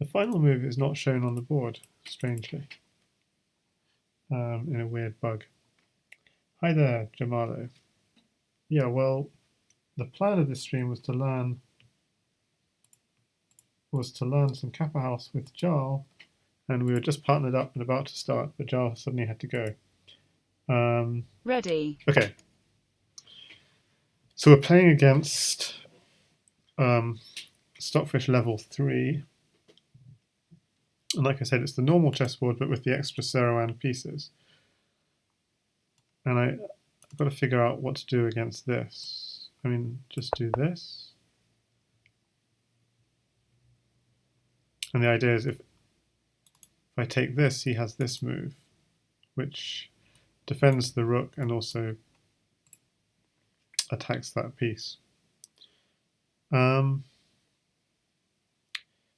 The final move is not shown on the board, strangely, in a weird bug. Hi there, Jamalo. Yeah, well, the plan of this stream was to learn some Capahouse with Jarl, and we were just partnered up and about to start, but Jarl suddenly had to go. Ready. Okay. So we're playing against Stockfish level 3. And like I said, it's the normal chessboard, but with the extra Saruman pieces. And I've got to figure out what to do against this. I mean, just do this. And the idea is if I take this, he has this move, which defends the rook and also attacks that piece.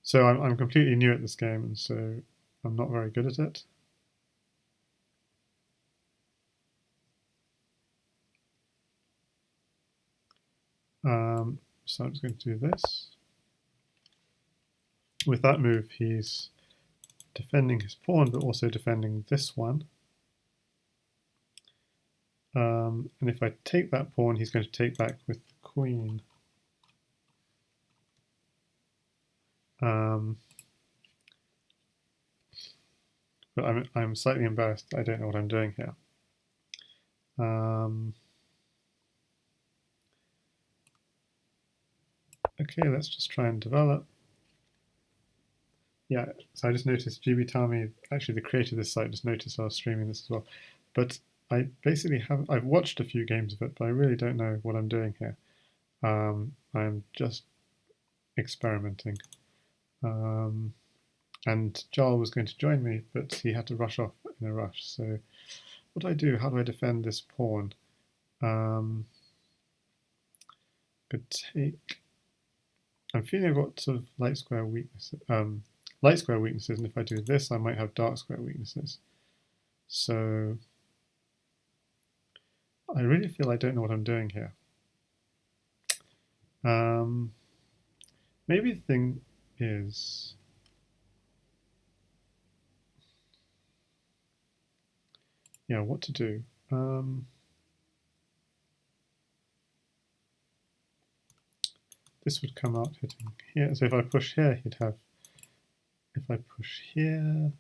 So I'm completely new at this game, and so I'm not very good at it. So I'm just going to do this. With that move, he's defending his pawn, but also defending this one. And if I take that pawn, he's going to take back with the queen. But I'm slightly embarrassed. I don't know what I'm doing here. Okay, let's just try and develop. Yeah, so I just noticed GB Tami, actually the creator of this site, just noticed I was streaming this as well. But I basically I've watched a few games of it, but I really don't know what I'm doing here. I'm just experimenting. And Jarl was going to join me, but he had to rush off in a rush. So what do I do? How do I defend this pawn? Could take. I'm feeling I've got sort of light square weaknesses. And if I do this, I might have dark square weaknesses. So I really feel I don't know what I'm doing here. Maybe the thing is, yeah, what to do. This would come out hitting here. So if I push here, he'd have. If I push here,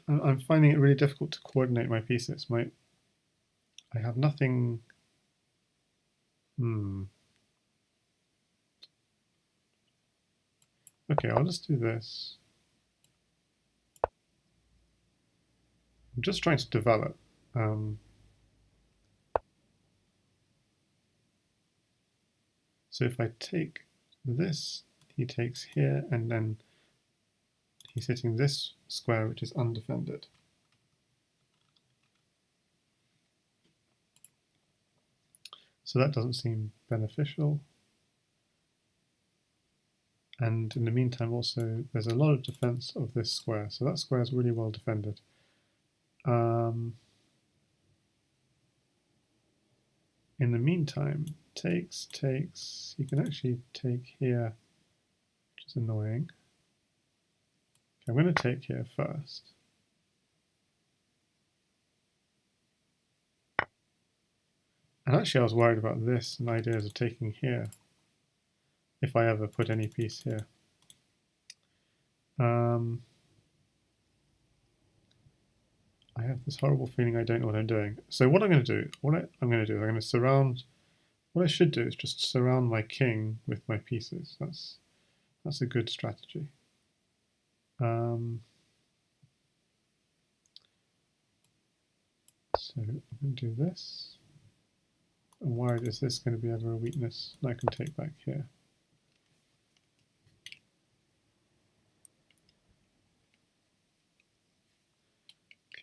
I'm finding it really difficult to coordinate my pieces. I have nothing. Okay, I'll just do this. I'm just trying to develop. So if I take this, he takes here, and then he's hitting this square, which is undefended. So that doesn't seem beneficial. And in the meantime, also, there's a lot of defense of this square. So that square is really well defended. In the meantime, takes. He can actually take here, which is annoying. Okay, I'm going to take here first. And actually, I was worried about this and ideas of taking here, if I ever put any piece here. I have this horrible feeling I don't know what I'm doing. So what I'm going to do, I'm going to surround. What I should do is just surround my king with my pieces. That's a good strategy. So I'm going to do this. I'm worried, is this going to be ever a weakness that I can take back here?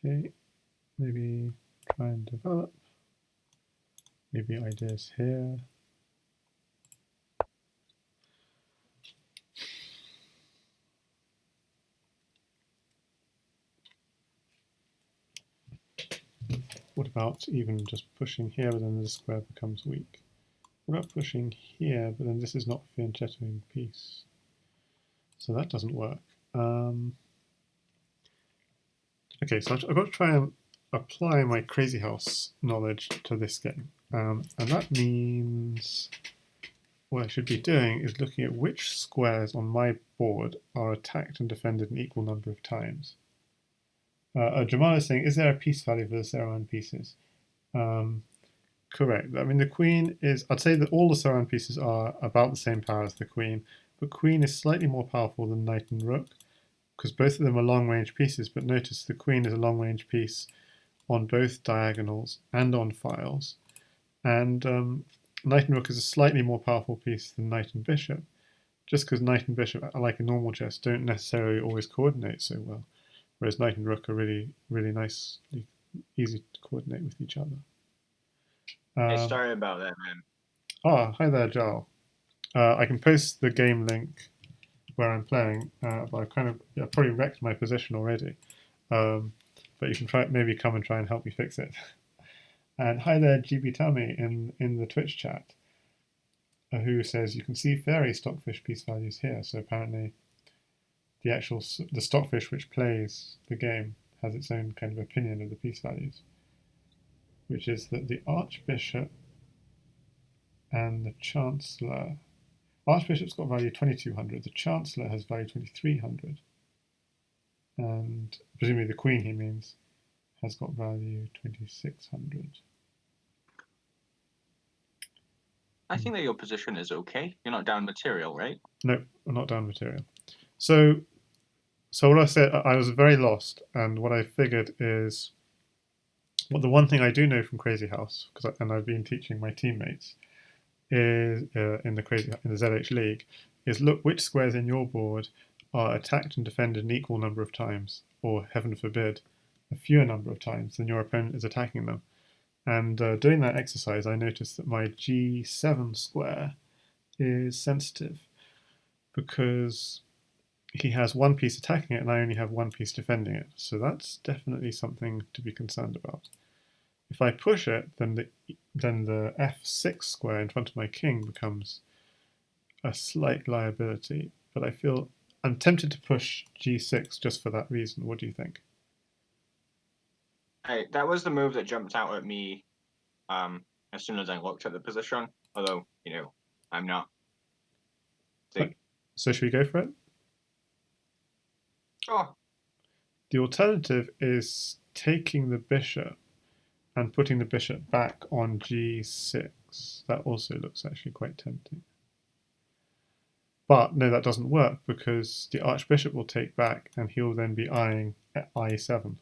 Okay, maybe try and develop. Maybe ideas here. What about even just pushing here, but then the square becomes weak? What about pushing here? But then this is not a fianchettoing piece, so that doesn't work. Okay, so I've got to try and apply my Crazy House knowledge to this game, and that means what I should be doing is looking at which squares on my board are attacked and defended an equal number of times. Jamal is saying, is there a piece value for the Saruman pieces? Correct. I mean, the queen is, I'd say that all the Saruman pieces are about the same power as the queen, but queen is slightly more powerful than knight and rook, because both of them are long-range pieces, but notice the queen is a long-range piece on both diagonals and on files. And knight and rook is a slightly more powerful piece than knight and bishop, just because knight and bishop, like a normal chess, don't necessarily always coordinate so well, whereas knight and rook are really, really nicely easy to coordinate with each other. Hey, sorry about that, man. Hi there, Jal. I can post the game link where I'm playing, but I've kind of probably wrecked my position already. But you can maybe come and try and help me fix it. And hi there, GB Tummy in the Twitch chat, who says you can see fairy stockfish piece values here. So apparently, the stockfish which plays the game has its own kind of opinion of the piece values, which is that the archbishop and the chancellor. Archbishop's got value 2200. The chancellor has value 2300, and presumably the queen, he means, has got value 2600. I think that your position is okay. You're not down material, right? No, I'm not down material. So what I said, I was very lost, and what I figured is, well, the one thing I do know from Crazy House, and I've been teaching my teammates, is in the ZH League, is look which squares in your board are attacked and defended an equal number of times, or heaven forbid, a fewer number of times than your opponent is attacking them. And doing that exercise, I noticed that my G7 square is sensitive because he has one piece attacking it and I only have one piece defending it. So that's definitely something to be concerned about. If I push it, then the f6 square in front of my king becomes a slight liability. But I'm tempted to push g6 just for that reason. What do you think? That was the move that jumped out at me as soon as I looked at the position. Although, I'm not. So should we go for it? Oh. The alternative is taking the bishop and putting the bishop back on g6. That also looks actually quite tempting. But no, that doesn't work because the archbishop will take back and he'll then be eyeing at I7.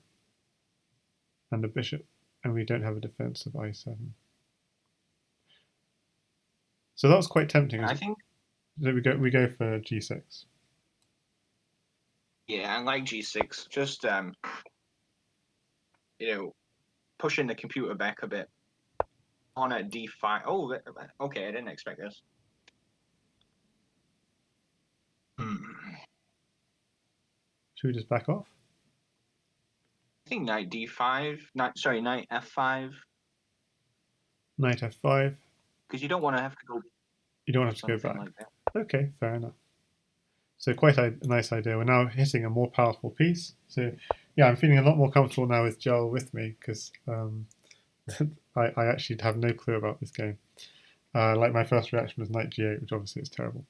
And the bishop, and we don't have a defense of I7. So that was quite tempting. I think. So we go for g6. Yeah, I like g6. Just pushing the computer back a bit. On at d5. Oh, okay. I didn't expect this. Should we just back off? I think knight d5. Knight f5. Knight f5. Because you don't want to have to go. You don't have to go back. Like okay, fair enough. So quite a nice idea. We're now hitting a more powerful piece. So yeah, I'm feeling a lot more comfortable now with Joel with me because I actually have no clue about this game. Like my first reaction was knight g8, which obviously is terrible.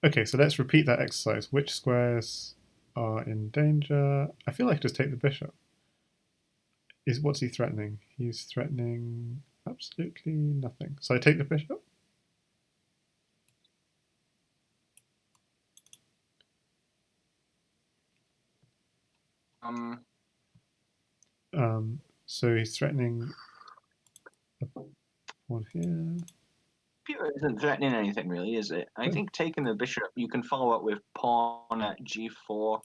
Okay, so let's repeat that exercise. Which squares are in danger? I feel like just take the bishop. What's he threatening? He's threatening absolutely nothing. So I take the bishop. So he's threatening one here. Peter isn't threatening anything, really, is it? I think taking the bishop, you can follow up with pawn at g4. Well,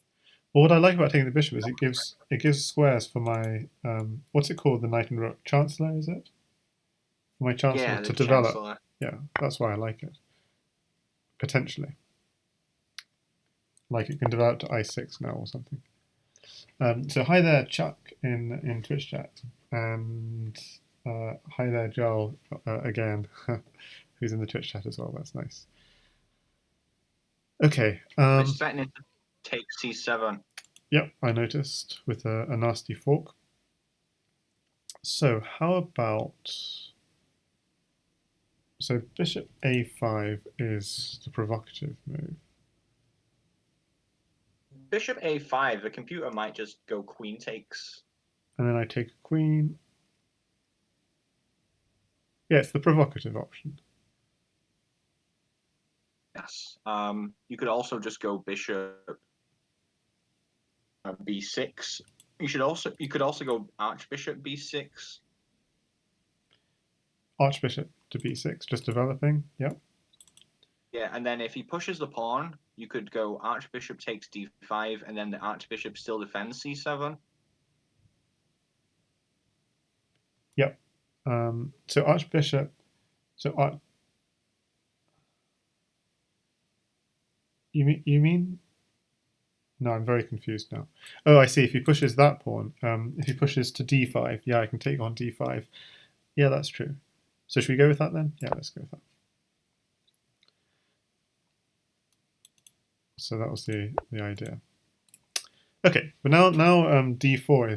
what I like about taking the bishop is it gives squares for my what's it called, the knight and rook chancellor, is it? For my chancellor to develop. Chancellor. Yeah, that's why I like it. Potentially, like it can develop to I6 now or something. So hi there, Chuck in Twitch chat, and Hi there, Joel, again, who's in the Twitch chat as well. That's nice. Okay. It's threatening to take c7. Yep, I noticed with a nasty fork. So how about... So bishop a5 is the provocative move. Bishop a5, the computer might just go queen takes. And then I take a queen. Yeah, it's the provocative option. Yes. You could also just go bishop b6. You could also go archbishop b6. Archbishop to b6, just developing. Yep. Yeah, and then if he pushes the pawn, you could go archbishop takes d5, and then the archbishop still defends c7. Yep. So archbishop. So you mean? No, I'm very confused now. Oh, I see. If he pushes that pawn, if he pushes to d5, yeah, I can take on d5. Yeah, that's true. So should we go with that then? Yeah, let's go with that. So that was the idea. Okay, but now d4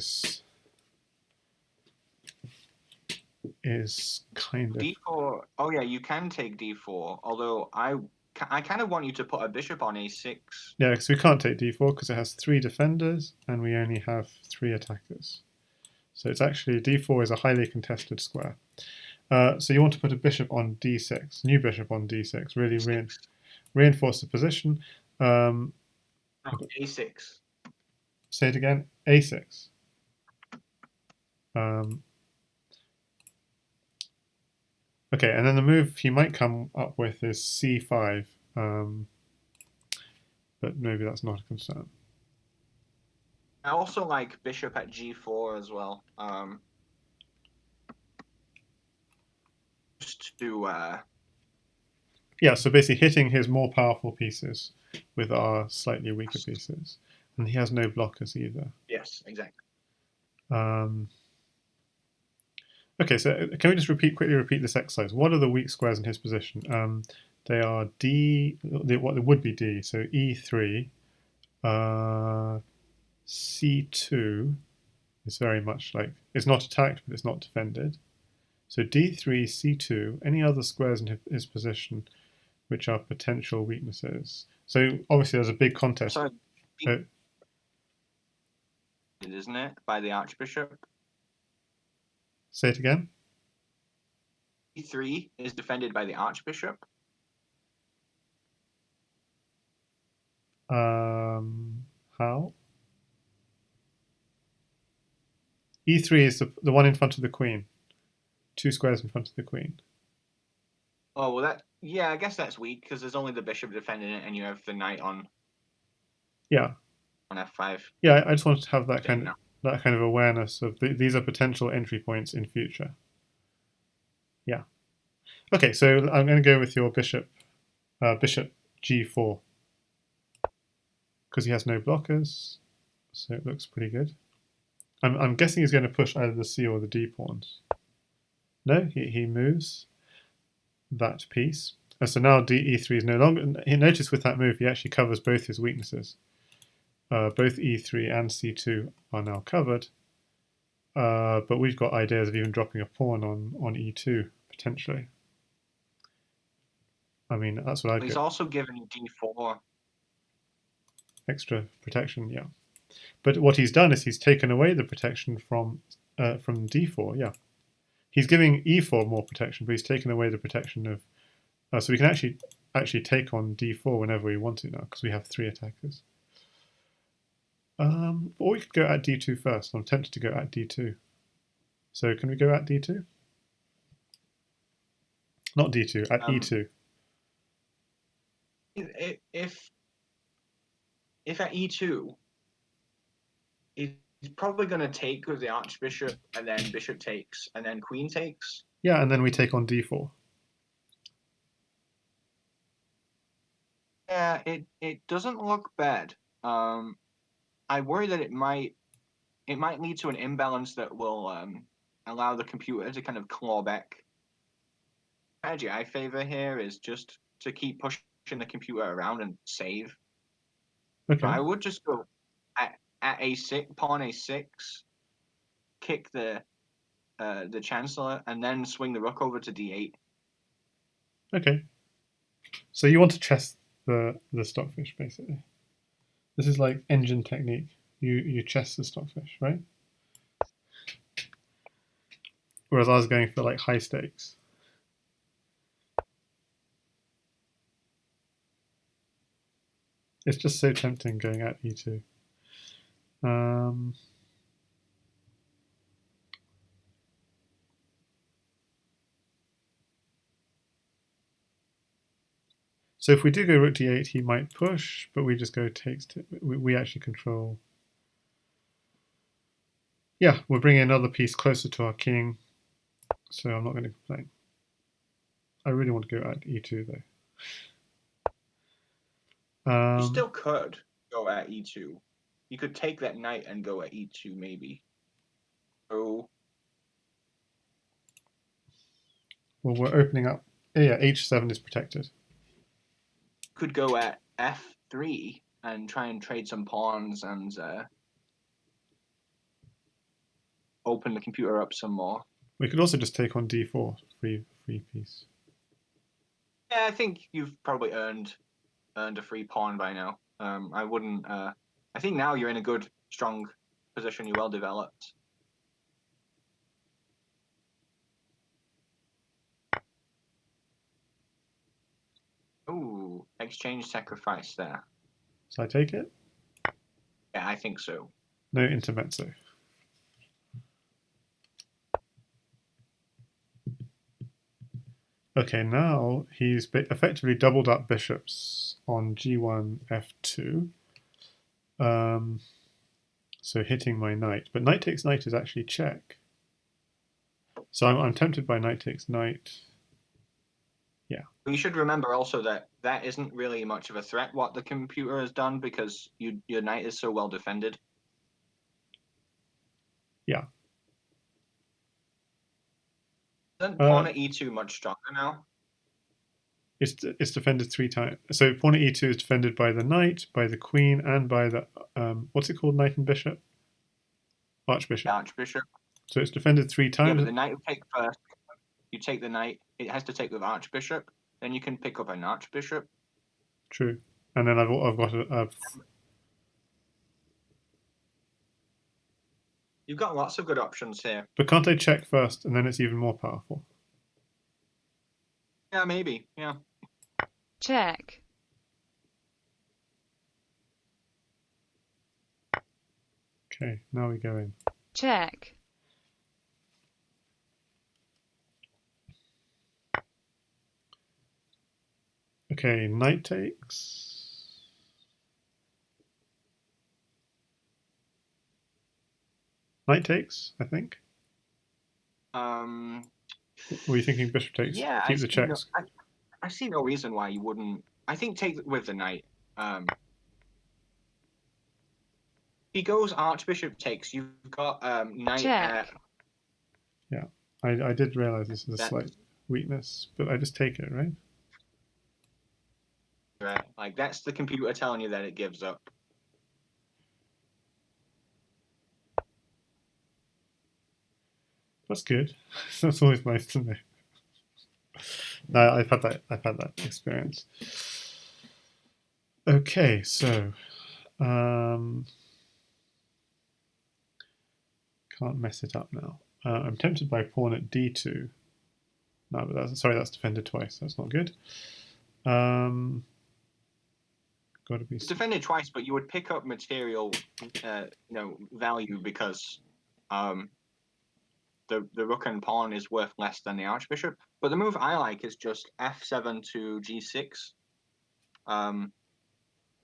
is kind of d4. Oh yeah, you can take d4. Although I kind of want you to put a bishop on a6. yeah, because we can't take d4 because it has 3 defenders and we only have 3 attackers. So it's actually d4 is a highly contested square. So you want to put a bishop on d6, new bishop on d6, really reinforce the position. No, a6. Say it again, a6. Um, okay, and then the move he might come up with is c5, but maybe that's not a concern. I also like bishop at g4 as well. Just to Yeah, so basically hitting his more powerful pieces with our slightly weaker pieces. And he has no blockers either. yes, exactly. Okay, so can we just quickly repeat this exercise? What are the weak squares in his position? They are D, what would be D, so E3, C2 is very much like, it's not attacked, but it's not defended. So D3, C2, any other squares in his position which are potential weaknesses. So obviously there's a big contest. Sorry, isn't it, by the archbishop? Say it again. e3 is defended by the archbishop. How? E3 is the one in front of the queen. 2 squares in front of the queen. Oh well, yeah, I guess that's weak because there's only the bishop defending it, and you have the knight on Yeah. on f5. Yeah, I just wanted to have that kind of awareness of these are potential entry points in future. Yeah. Okay, so I'm going to go with your bishop g4 because he has no blockers, so it looks pretty good. I'm guessing he's going to push either the c or the d pawns. No, he moves that piece. So now e3 is no longer. He notice with that move he actually covers both his weaknesses. Both e3 and c2 are now covered, but we've got ideas of even dropping a pawn on e2 potentially. I mean, that's what I'd He's go. also given d4 Extra protection, yeah. But what he's done is he's taken away the protection from d4. Yeah, he's giving e4 more protection, but he's taken away the protection of. So we can actually take on d4 whenever we want to now because we have 3 attackers. Or we could go at d2 first. I'm tempted to go at d2. So can we go at d2? Not d2, at e2. If at e2, he's probably going to take with the archbishop, and then bishop takes, and then queen takes. Yeah, and then we take on d4. Yeah, it doesn't look bad. I worry that it might lead to an imbalance that will allow the computer to kind of claw back. The strategy I favor here is just to keep pushing the computer around and save. Okay. So I would just go at a6, pawn a6, kick the chancellor, and then swing the rook over to d8. Okay. So you want to chess the stockfish, basically. This is like engine technique. You chess the stockfish, right? Whereas I was going for like high stakes. It's just so tempting going at e2. So if we do go rook d8, he might push, but we just go takes. We actually control. Yeah, we're bringing another piece closer to our king, so I'm not going to complain. I really want to go at e2 though. You still could go at e2. You could take that knight and go at e2 maybe. So Well, we're opening up. Yeah, h7 is protected. could go at f3 and try and trade some pawns and open the computer up some more. We could also just take on d4, free piece. Yeah, I think you've probably earned a free pawn by now. I wouldn't. I think now you're in a good, strong position. You're well developed. Ooh, exchange sacrifice there. So I take it? Yeah, I think so. No intermezzo. Okay, now he's effectively doubled up bishops on g1, f2. So hitting my knight. But knight takes knight is actually check. So I'm tempted by knight takes knight. Yeah. You should remember also that that isn't really much of a threat what the computer has done because your knight is so well defended. Yeah. Isn't pawn at e2 much stronger now? It's defended 3 times. So pawn at e2 is defended by the knight, by the queen, and by the what's it called? Knight and bishop. Archbishop. The archbishop. So it's defended 3 Yeah, times. but the knight will take first. You take the knight. It has to take with archbishop. Then you can pick up an archbishop. True. And then I've got a You've got lots of good options here. but can't I check first, and then it's even more powerful? Yeah, maybe. Yeah. Check. Okay, now we go in. Check. Okay, knight takes. Knight takes, I think. Were you thinking bishop takes? Yeah, Keep the checks. I see no reason why you wouldn't. I think take with the knight. He goes archbishop takes. You've got knight. Check. Yeah, I did realize this is a slight weakness, but I just take it, right? Right, like that's the computer telling you that it gives up. That's good. That's always nice to know. No, I've had that experience. Okay, so can't mess it up now. I'm tempted by pawn at d2. No, but that's defended twice. That's not good. Got to be. It's defended twice, but you would pick up material, value because the rook and pawn is worth less than the archbishop. But the move I like is just f7 to g6,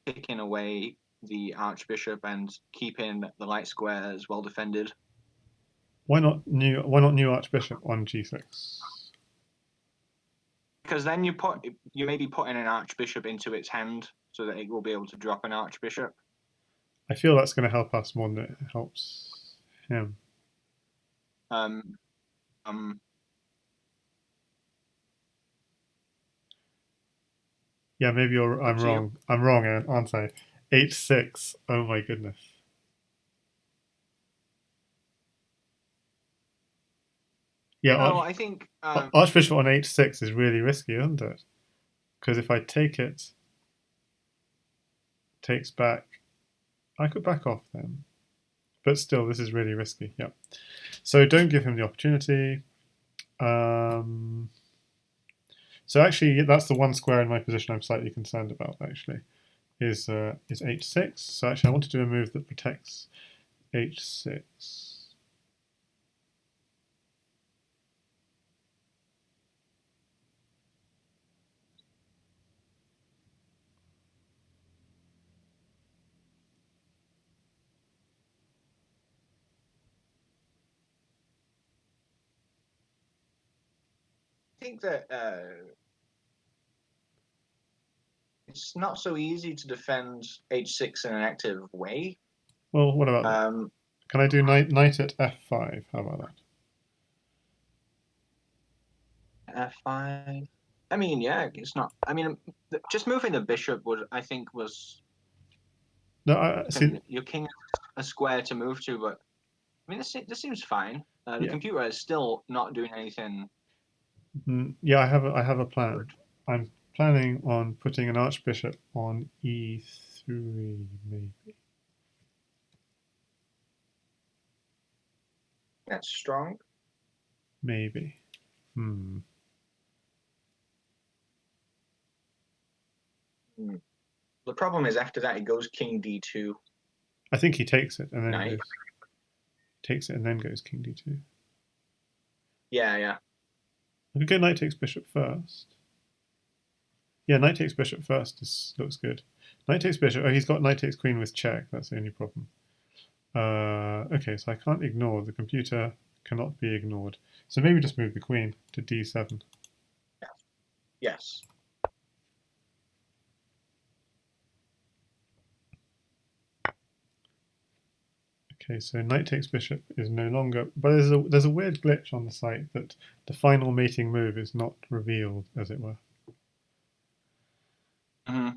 taking away the archbishop and keeping the light squares well defended. Why not new archbishop on g6? Because then you may be putting an archbishop into its hand so that it will be able to drop an archbishop. I feel that's going to help us more than it helps him. Yeah, maybe I'm Up to you. wrong. I'm wrong, aren't I? H6. Oh my goodness. Yeah, No, I think Archbishop on H6 is really risky, isn't it? Because if I take it, takes back, I could back off then. But still, this is really risky. Yeah. So don't give him the opportunity. So actually, that's the one square in my position I'm slightly concerned about. Actually, is H6. So actually, I want to do a move that protects H6. that it's not so easy to defend h6 in an active way. Well, what about that? Um, Can I do knight at f5? How about that? f5. I mean, yeah, it's not. I mean, just moving the bishop I think, was No, I see. your king a square to move to, but I mean, this seems fine. The Yeah, computer is still not doing anything yeah. I have a plan. good. I'm planning on putting an archbishop on e3, maybe. That's strong. Maybe. Hmm. Hmm. The problem is after that it goes king d2. I think he takes it and then Knight. goes king d2. Yeah, yeah. I could go knight takes bishop first. Yeah, knight takes bishop first looks good. Knight takes bishop. Oh, he's got knight takes queen with check. That's the only problem. Okay, so I can't ignore. The computer cannot be ignored. So maybe just move the queen to d7. Yes. Okay, so knight takes bishop is no longer. But there's a weird glitch on the site that the final mating move is not revealed, as it were. Mm-hmm.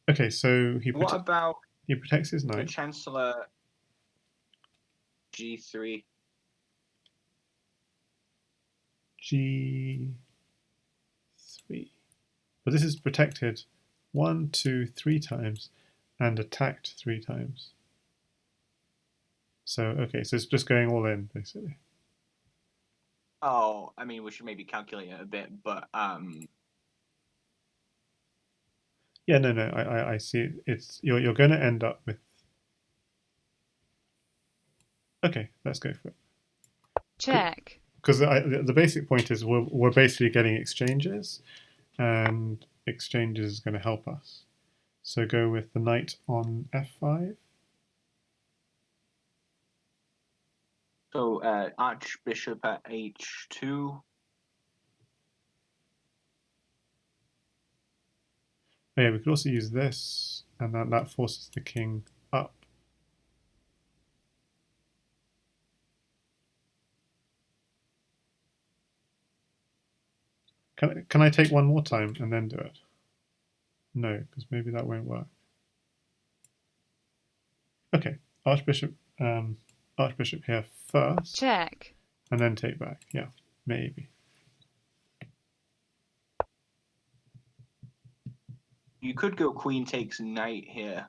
Okay, so What about he protects his the knight. chancellor g3? G3. But this is protected 1, 2, 3 times and attacked 3 times. So, okay, so it's just going all in, basically. Oh, I mean, we should maybe calculate it a bit, but Yeah, no, I see it. It's you're going to end up with. Okay, let's go for it. check, Because the basic point is we're basically getting exchanges, and exchanges is going to help us. So go with the knight on f5. so archbishop at h2. Oh, yeah, we could also use this, and that forces the king up. Can I take one more time and then do it? No, because maybe that won't work. Okay, archbishop archbishop here first, check, and then take back. Yeah, maybe. You could go queen takes knight here,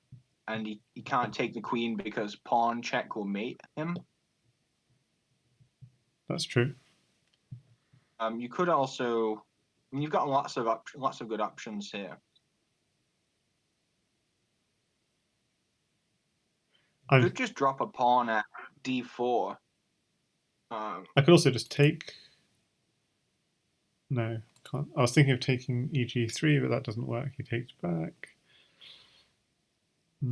and he can't take the queen because pawn check will mate him. That's true. You could also, I mean, you've got lots of good options here. You could just drop a pawn at d4. I could also just take. No, can't. I was thinking of taking eg3, but that doesn't work. He takes back. I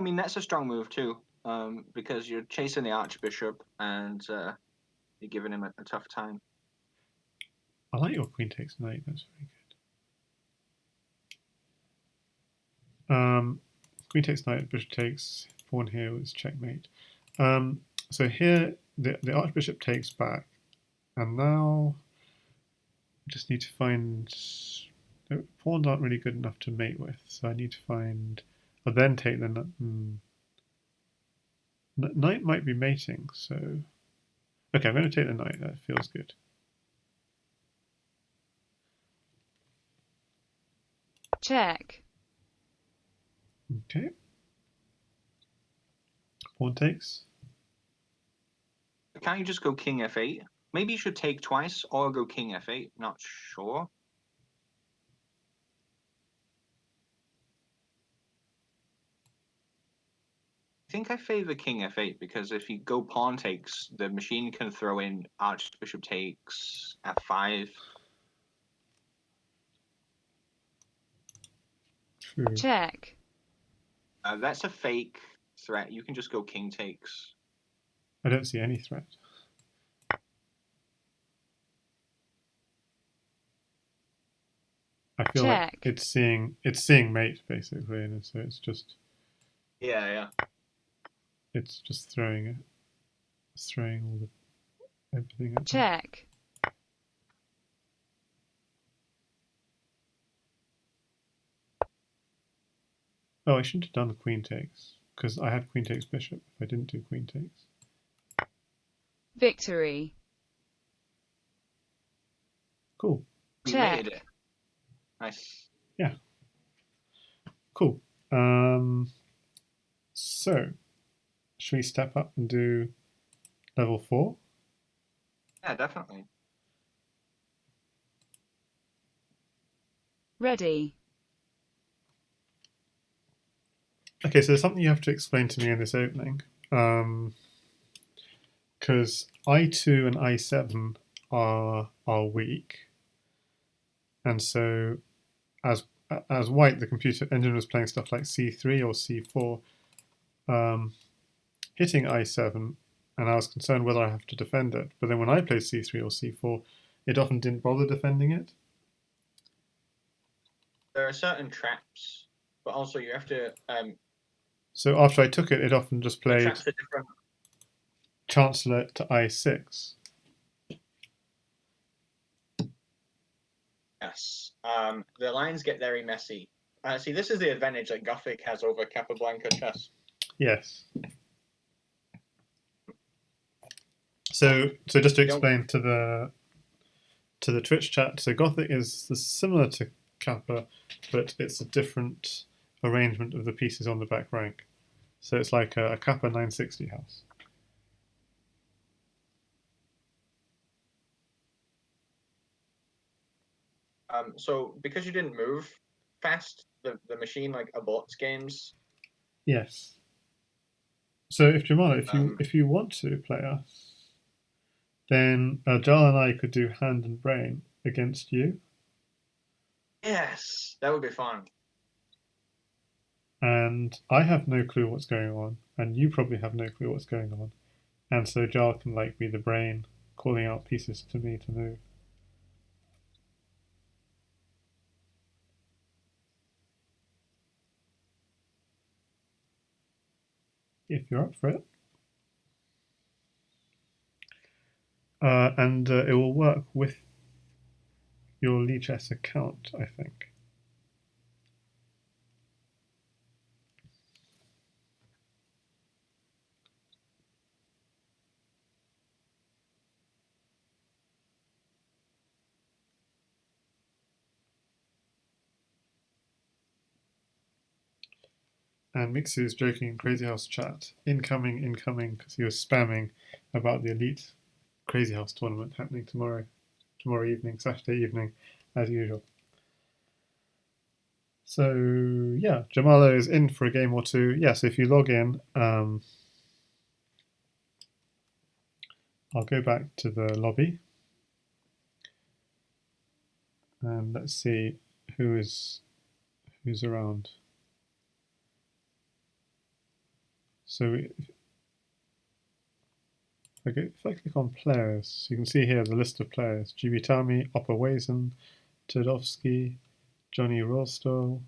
mean, that's a strong move too, because you're chasing the archbishop and you're giving him a tough time. I like your queen takes knight. That's very good. Queen takes knight, bishop takes, pawn here is checkmate. So here the archbishop takes back, and now I just need to find. Pawns aren't really good enough to mate with, so I need to find. I'll then take the knight might be mating, so okay, I'm going to take the knight. That feels good. Check. Okay. Pawn takes. Can't you just go king f8? Maybe you should take twice or go king f8. Not sure. I think I favor king f8 because if you go pawn takes, the machine can throw in archbishop takes f5. True. Check. That's a fake threat. You can just go king takes. I don't see any threat. I feel Check. like it's seeing mate basically, and so it's just Yeah. it's just throwing it, it's throwing all the everything at them. Check. Oh, I shouldn't have done the queen takes because I had queen takes bishop. If I didn't do queen takes. Victory. Cool. We Check. made it. Nice. Yeah. Cool. So, should we step up and do level 4? Yeah, definitely. Ready. Okay, so there's something you have to explain to me in this opening. Because I2 and I7 are weak, and so as white, the computer engine was playing stuff like C3 or C4, hitting I7, and I was concerned whether I have to defend it. But then when I played C3 or C4, it often didn't bother defending it. There are certain traps, but also you have to. So after I took it, it often just The played traps are different. Chancellor to I6. Yes. The lines get very messy. See, this is the advantage that Gothic has over Capablanca chess. Yes. So just to explain to the Twitch chat, so Gothic is similar to Kappa, but it's a different arrangement of the pieces on the back rank. So it's like a Kappa 960 house. So because you didn't move fast, the machine like aborts games. Yes. So if Jamala, if you want to play us, then Jal and I could do hand and brain against you. Yes, that would be fun. And I have no clue what's going on, and you probably have no clue what's going on. And so Jal can like be the brain, calling out pieces to me to move. If you're up for it. And it will work with your Lichess account, I think. And Mixu is joking in Crazy House chat. Incoming, because he was spamming about the Elite Crazy House tournament happening tomorrow evening, Saturday evening, as usual. So yeah, Jamalo is in for a game or two. Yeah, so if you log in, I'll go back to the lobby and let's see who's around. So if I click on players, you can see here the list of players: Jivitami, Opawazen, Tudovsky, Johnny Rostol,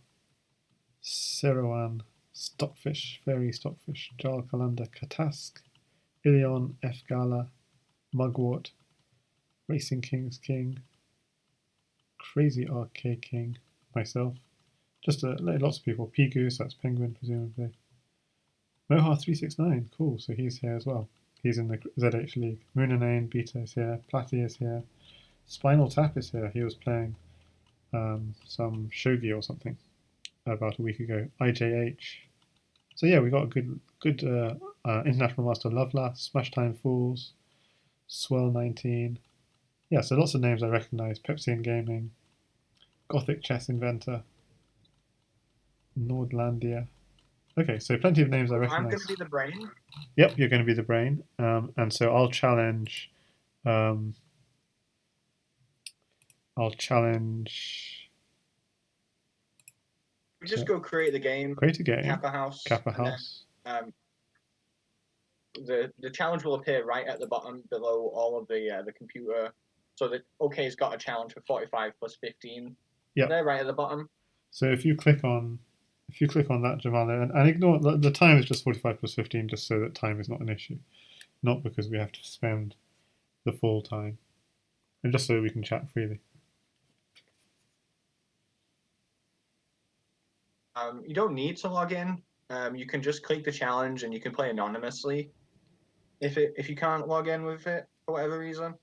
Serowan, Stockfish, Fairy Stockfish, Jarl Kalanda Katask, Ilion, F Gala, Mugwort, Racing King's King, Crazy Arcade King, myself. Just lots of people. P Goose, that's Penguin presumably. Mohar369, cool. So he's here as well. He's in the ZH League. Moonanane, Beta is here. Platy is here. Spinal Tap is here. He was playing some shogi or something about a week ago. IJH. So yeah, we got a good International Master Lovelass, Smash Time Fools, Swell 19. Yeah, so lots of names I recognise. Pepsi and Gaming, Gothic Chess Inventor, Nordlandia. Okay, so plenty of names I recognise. I'm going to be the brain. Yep, you're going to be the brain, and so I'll challenge. I'll challenge. We just go create the game. Create a game. Capahouse. Capahouse. The challenge will appear right at the bottom below all of the computer. So that OK's got a challenge for 45 plus 15. Yeah. They're right at the bottom. So if you click on that, Jamala, and ignore the time is just 45 plus 15, just so that time is not an issue, not because we have to spend the full time, and just so we can chat freely. You don't need to log in. You can just click the challenge and you can play anonymously. If you can't log in with it for whatever reason.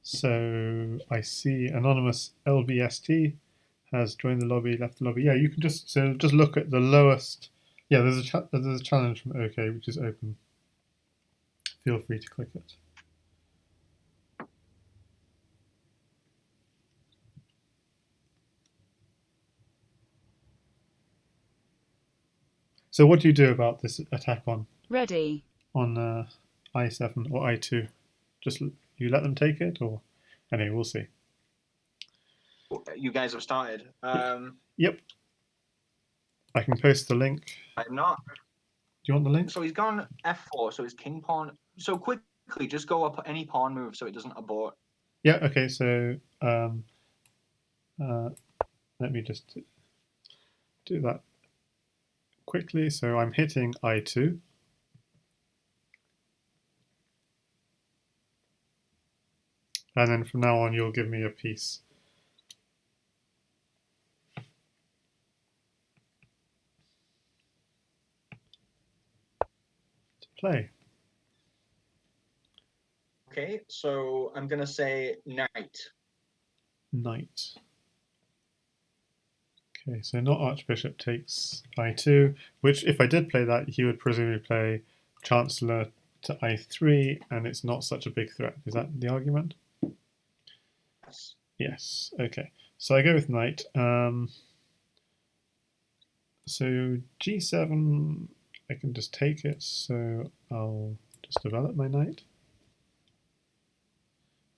So I see anonymous LBST has joined the lobby, left the lobby. Yeah, you can just look at the lowest. Yeah, there's a challenge from OK which is open. Feel free to click it. So what do you do about this attack on Ready. on I7 or I2? Just you let them take it, or anyway, we'll see. You guys have started. Yep. I can post the link. I'm not. Do you want the link? So he's gone F4, so his king pawn. So quickly, just go up any pawn move so it doesn't abort. Yeah, okay, so let me just do that quickly. So I'm hitting I2. And then from now on, you'll give me a piece. To play. Okay, so I'm going to say knight. Knight. Okay, so not Archbishop takes I2, which if I did play that, he would presumably play Chancellor to I3, and it's not such a big threat. Is that the argument? Yes. Yes, okay. So I go with knight. So G7, I can just take it, so I'll just develop my knight.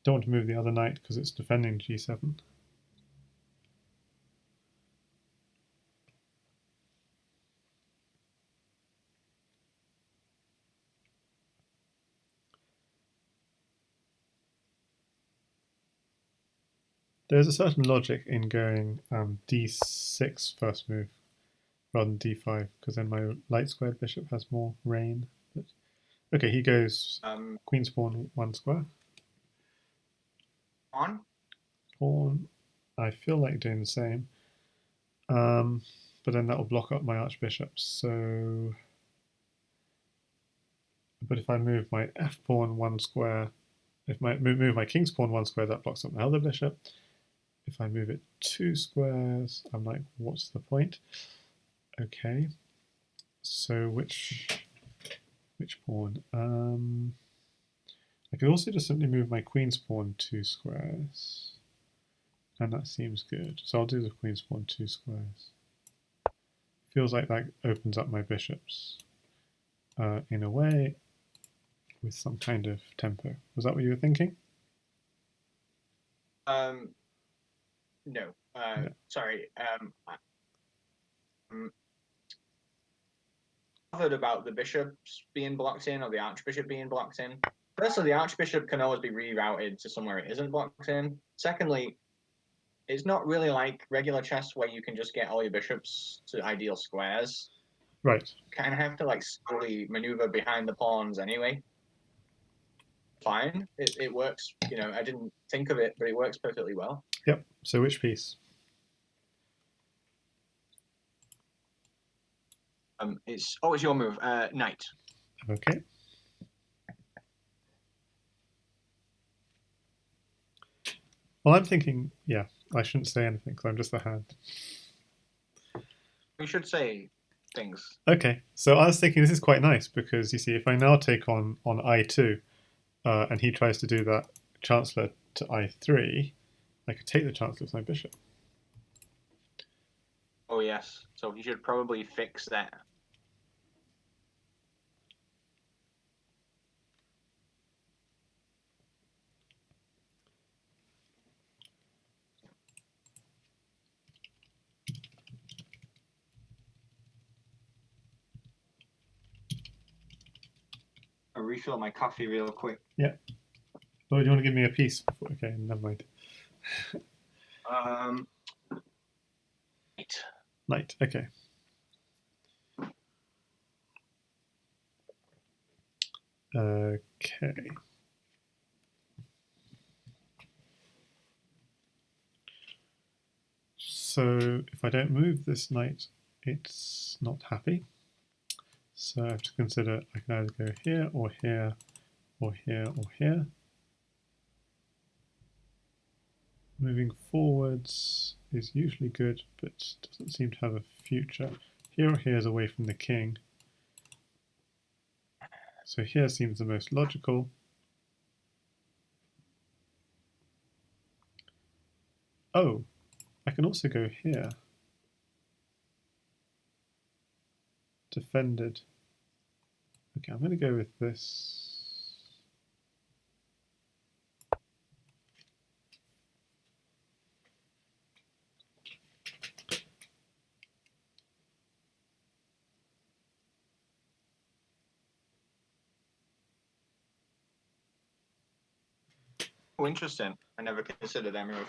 Don't want to move the other knight because it's defending G7. There's a certain logic in going d6 first move rather than d5, because then my light squared bishop has more reign. But, okay, he goes queen's pawn 1 square. Pawn? Pawn. I feel like doing the same. But then that will block up my archbishops. So, but if I move my f pawn 1 square, if I move my king's pawn 1 square, that blocks up my other bishop. If I move it 2 squares, I'm like, what's the point? Okay, so which pawn? I could also just simply move my queen's pawn 2 squares, and that seems good. So I'll do the queen's pawn 2 squares. Feels like that opens up my bishops in a way. with some kind of tempo. Was that what you were thinking? No. No. Sorry. Bothered about the bishops being blocked in or the archbishop being blocked in. Firstly, the archbishop can always be rerouted to somewhere it isn't blocked in. Secondly, it's not really like regular chess where you can just get all your bishops to ideal squares. Right. You kind of have to like slowly maneuver behind the pawns anyway. Fine, it works. You know, I didn't think of it, but it works perfectly well. Yep. So which piece? It's your move, knight. Okay. Well, I'm thinking, yeah, I shouldn't say anything because I'm just the hand. We should say things. Okay, so I was thinking this is quite nice because you see, if I now take on I2, and he tries to do that Chancellor to I3, I could take the Chancellor with my bishop. Oh yes, so he should probably fix that. I'll refill my coffee real quick. Yeah. Oh, do you want to give me a piece? Okay, never mind. Knight. Knight. Okay. Okay. So if I don't move this knight, it's not happy. So I have to consider I can either go here or here or here or here. Moving forwards is usually good, but doesn't seem to have a future. Here or here is away from the king. So here seems the most logical. Oh, I can also go here. Defended. Okay, I'm going to go with this. Oh, interesting. I never considered that move.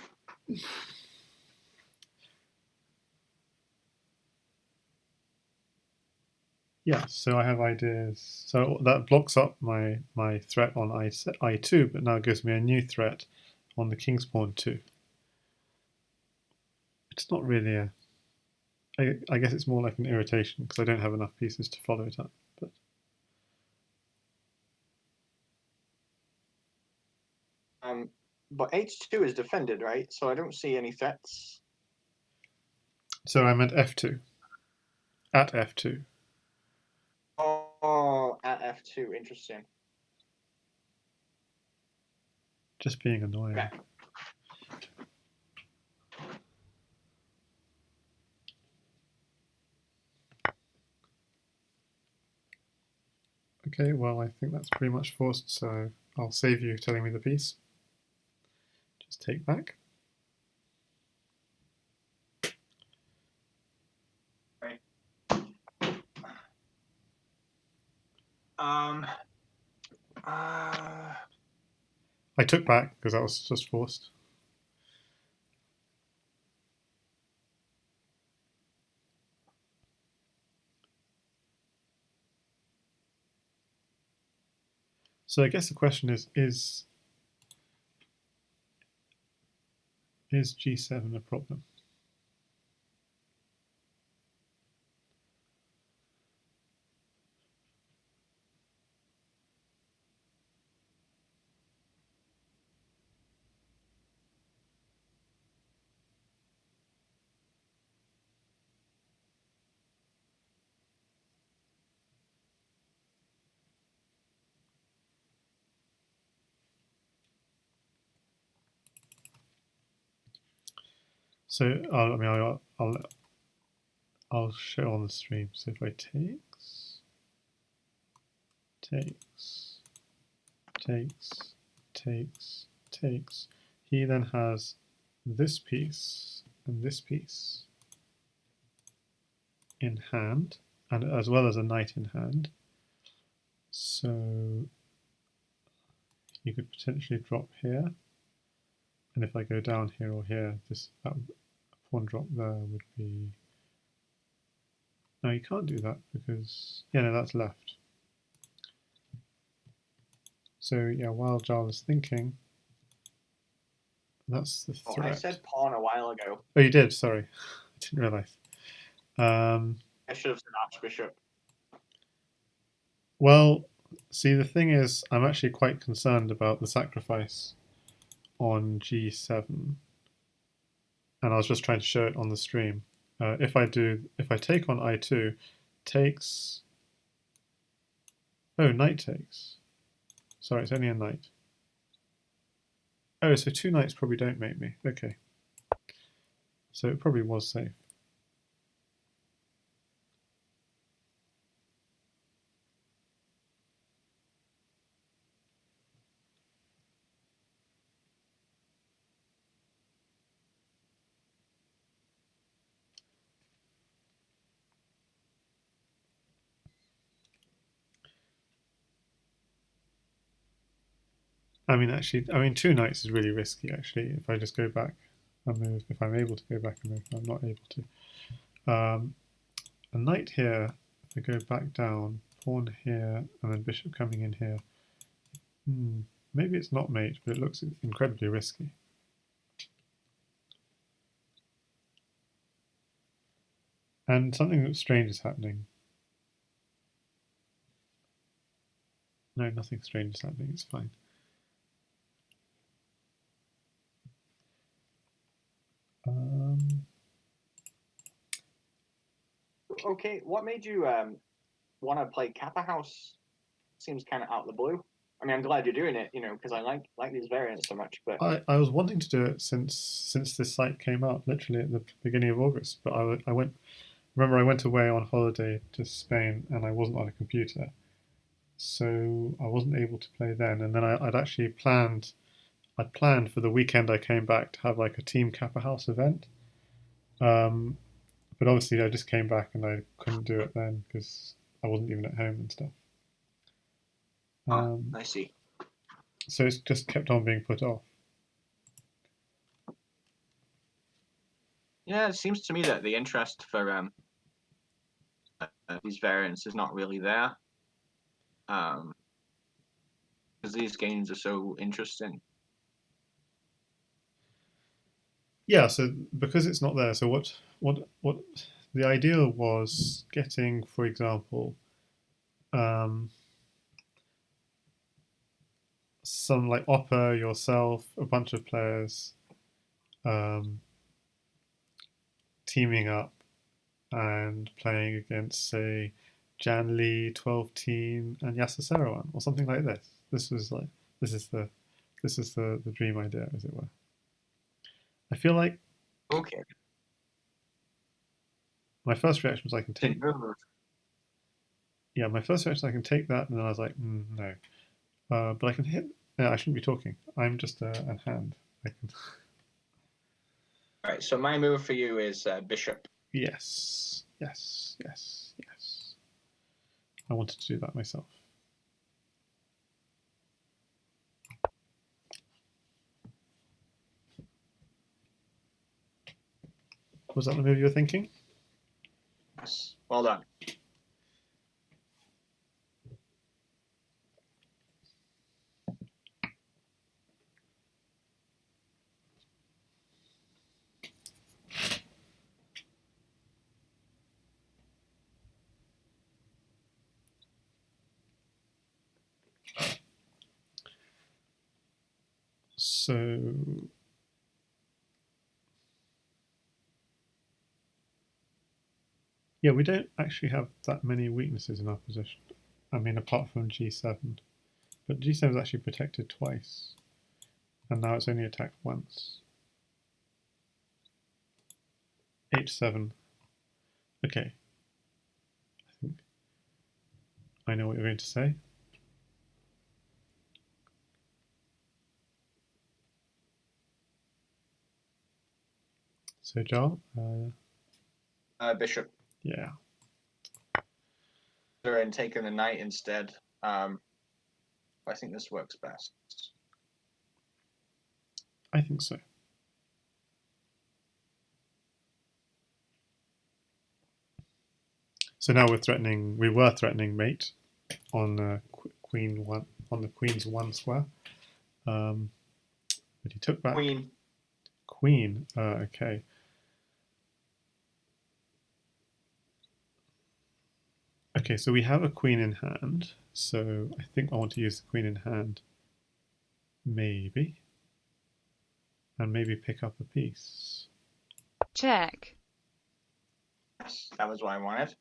Yeah, so I have ideas. So that blocks up my threat on I2, but now gives me a new threat on the king's pawn 2. It's not really a... I guess it's more like an irritation because I don't have enough pieces to follow it up. But H2 is defended, right? So I don't see any threats. So I'm at F2. At F2. Oh, at F2, interesting. Just being annoying. Yeah. Okay, well, I think that's pretty much forced, so I'll save you telling me the piece. Just take back. Right. I took back because that was just forced. So I guess the question is G7 a problem? So I'll show on the stream. So if I takes, takes. He then has this piece and this piece in hand, and as well as a knight in hand. So you could potentially drop here, and if I go down here or here, that pawn drop there would be. No, you can't do that because no, that's left. So yeah, while Java's thinking, that's the threat. Oh, I said pawn a while ago. Oh, you did. Sorry, I didn't realise. I should have said archbishop. Well, see, the thing is, I'm actually quite concerned about the sacrifice on G7, and I was just trying to show it on the stream. If I take on I2, takes. Oh, knight takes. Sorry, it's only a knight. Oh, so 2 knights probably don't make me. Okay. So it probably was safe. I mean, 2 knights is really risky, actually. If I just go back and move, if I'm able to go back and move, I'm not able to. A knight here, if I go back down, pawn here, and then bishop coming in here. Maybe it's not mate, but it looks incredibly risky. And something strange is happening. No, nothing strange is happening, it's fine. Okay, what made you want to play Capahouse? Seems kind of out of the blue. I mean, I'm glad you're doing it, because I like these variants so much. But I was wanting to do it since this site came out, literally at the beginning of August. But I went away on holiday to Spain, and I wasn't on a computer, so I wasn't able to play then. And then I'd planned for the weekend I came back to have like a Team Capahouse event. But obviously I just came back and I couldn't do it then because I wasn't even at home and stuff. I see. So it's just kept on being put off. Yeah, it seems to me that the interest for these variants is not really there, because these games are so interesting. Yeah, so because it's not there, so what the idea was getting, for example, some like Oppa, yourself, a bunch of players teaming up and playing against, say, Jan Lee, 12 Team, and Yasser Serouan, or something like this. This is the dream idea, as it were. I feel like Okay. my first reaction was I can take. Yeah, My first reaction I can take that, and then I was like, no. But I can hit. Yeah, I shouldn't be talking. I'm just a hand. I can. All right. So my move for you is bishop. Yes. I wanted to do that myself. Was that the move you were thinking? Yes. Well done. So yeah, we don't actually have that many weaknesses in our position. I mean, apart from G7. But G7 is actually protected twice. And now it's only attacked once. H7. Okay. I think I know what you're going to say. So Joel, Bishop. yeah, And taking the knight instead. I think this works best. I think so. So now we're threatening. We were threatening mate on queen one on the queen's one square, but he took back Queen. queen. Okay. Okay, so we have a queen in hand. So I think I want to use the queen in hand. Maybe. And maybe pick up a piece. Check. Yes, that was what I wanted.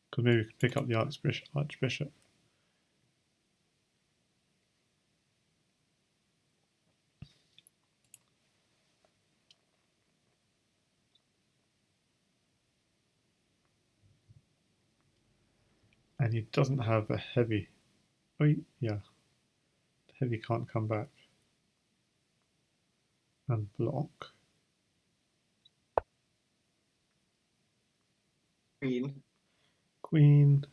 Because maybe we could pick up the archbishop. And he doesn't have a heavy. Oh, yeah. The heavy can't come back and block. Queen. Queen.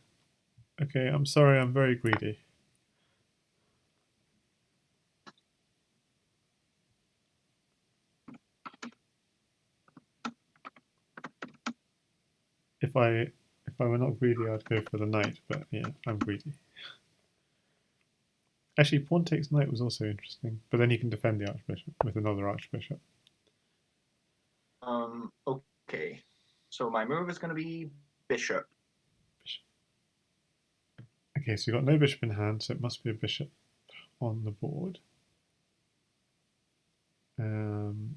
Okay, I'm sorry, I'm very greedy. If I were not greedy, I'd go for the knight, but yeah, I'm greedy. Actually, pawn takes knight was also interesting, but then he can defend the archbishop with another archbishop. Okay. So my move is going to be bishop. Okay, so you've got no bishop in hand, so it must be a bishop on the board.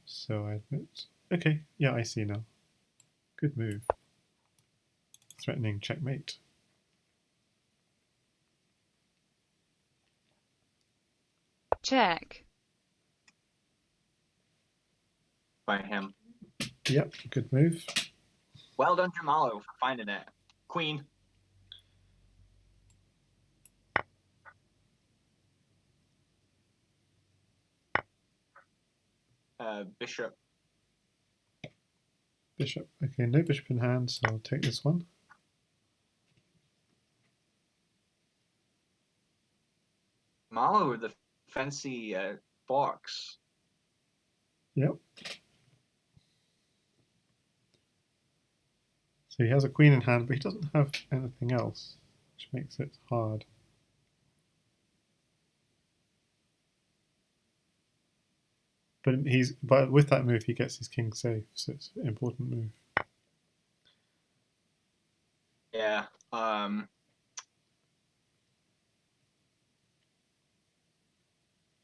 So I admit. Okay, yeah, I see now. Good move. Threatening checkmate. Check. By him. Yep, good move. Well done, Jamalo, for finding it. Queen. Bishop. Bishop. Okay, no bishop in hand, so I'll take this one. Malo with the fancy box. Yep. So he has a queen in hand, but he doesn't have anything else, which makes it hard. But with that move he gets his king safe, so it's an important move. Yeah.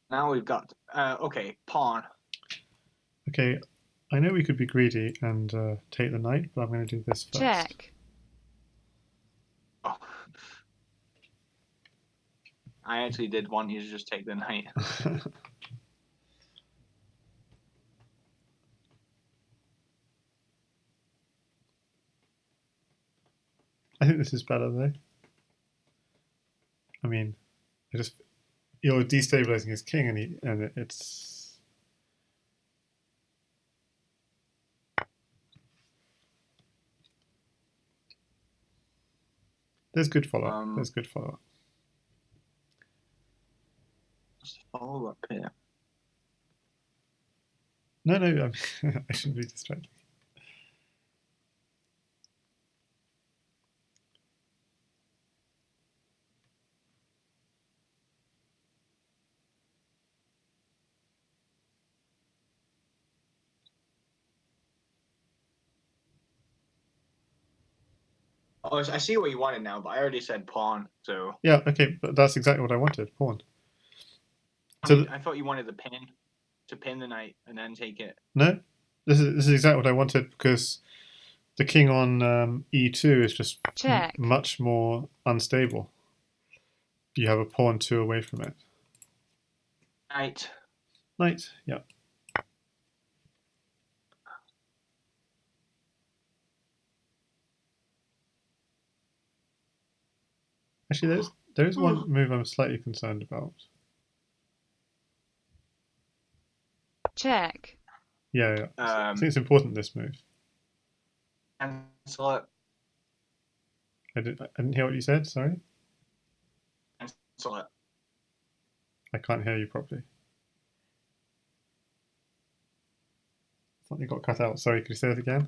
Now we've got okay, pawn. Okay, I know we could be greedy and take the knight, but I'm going to do this first. Check. Oh. I actually did want you to just take the knight. I think this is better though. I mean, you're destabilizing his king, and it's. There's good follow up. There's good follow up. Just follow up here. No, I shouldn't be distracted. Oh, I see what you wanted now, but I already said pawn, so. Yeah, okay, but that's exactly what I wanted. Pawn. I thought you wanted the pin to pin the knight and then take it. No, this is exactly what I wanted because the king on e2 is just much more unstable. You have a pawn 2 away from it. Knight. Knight, yeah. Actually, there is one move I'm slightly concerned about. Check. Yeah. I think it's important, this move. Cancel it. I didn't hear what you said, sorry. Cancel it. I can't hear you properly. Something got cut out. Sorry, could you say it again?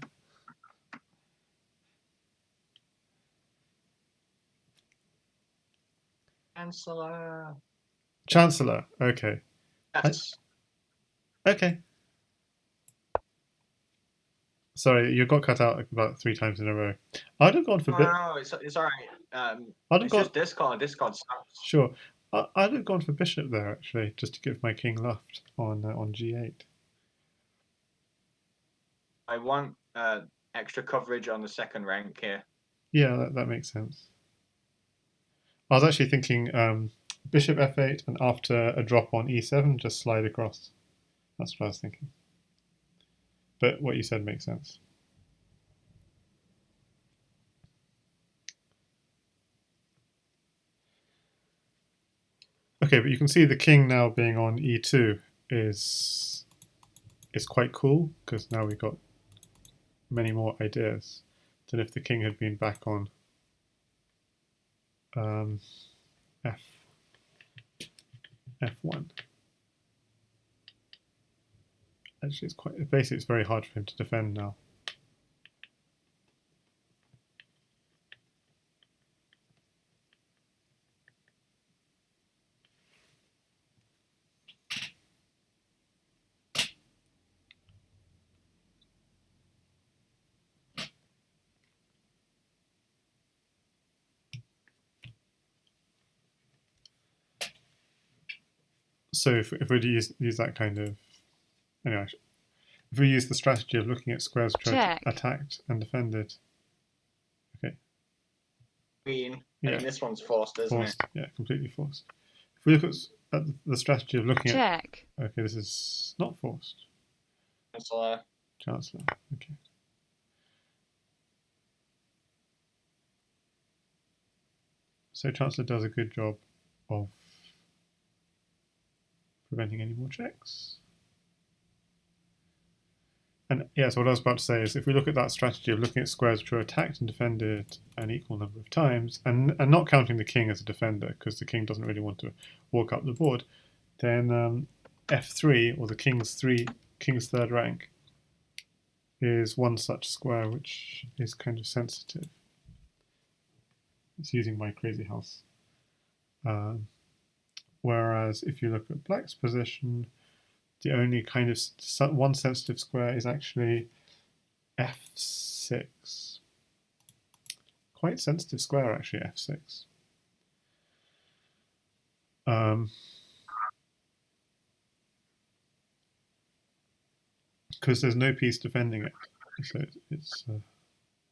Chancellor. Chancellor. Okay. Yes. Okay. Sorry, you got cut out about 3 times in a row. I'd have gone for No, it's all right. I'd have It's gone. just Discord. Discord sucks. Sure. I'd have gone for bishop there actually, just to give my king left on g8. I want extra coverage on the second rank here. Yeah, that makes sense. I was actually thinking bishop f8 and after a drop on e7, just slide across. That's what I was thinking. But what you said makes sense. Okay, but you can see the king now being on e2 is quite cool because now we've got many more ideas than if the king had been back on f1. Actually, it's very hard for him to defend now. So if we use that kind of, anyway, if we use the strategy of looking at squares which are attacked and defended, okay. I Yeah. mean, this one's forced, isn't it? Yeah, completely forced. If we look at the strategy of looking Check. Okay, this is not forced. Chancellor. Chancellor. Okay. So Chancellor does a good job of preventing any more checks. And yeah, so what I was about to say is if we look at that strategy of looking at squares which are attacked and defended an equal number of times, and not counting the king as a defender, because the king doesn't really want to walk up the board, then f3, or the king's third rank, is one such square which is kind of sensitive. It's using my crazy house. Whereas if you look at black's position, the only kind of one sensitive square is actually f6. Quite sensitive square, actually, f6. Because there's no piece defending it. So it's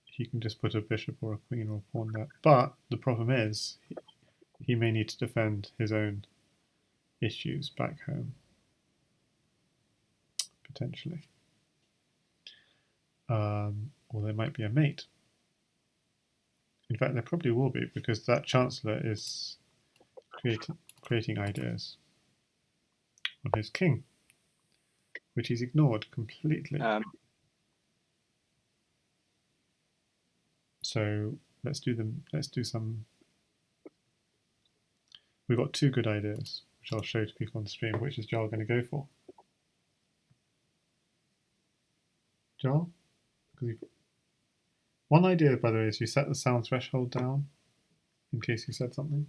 he can just put a bishop or a queen or a pawn there. But the problem is he may need to defend his own issues back home, potentially. Or there might be a mate. In fact, there probably will be, because that chancellor is creating ideas on his king, which he's ignored completely. So let's do some. We've got 2 good ideas, which I'll show to people on the stream. Which is Joel going to go for? Joel? One idea, by the way, is you set the sound threshold down in case you said something.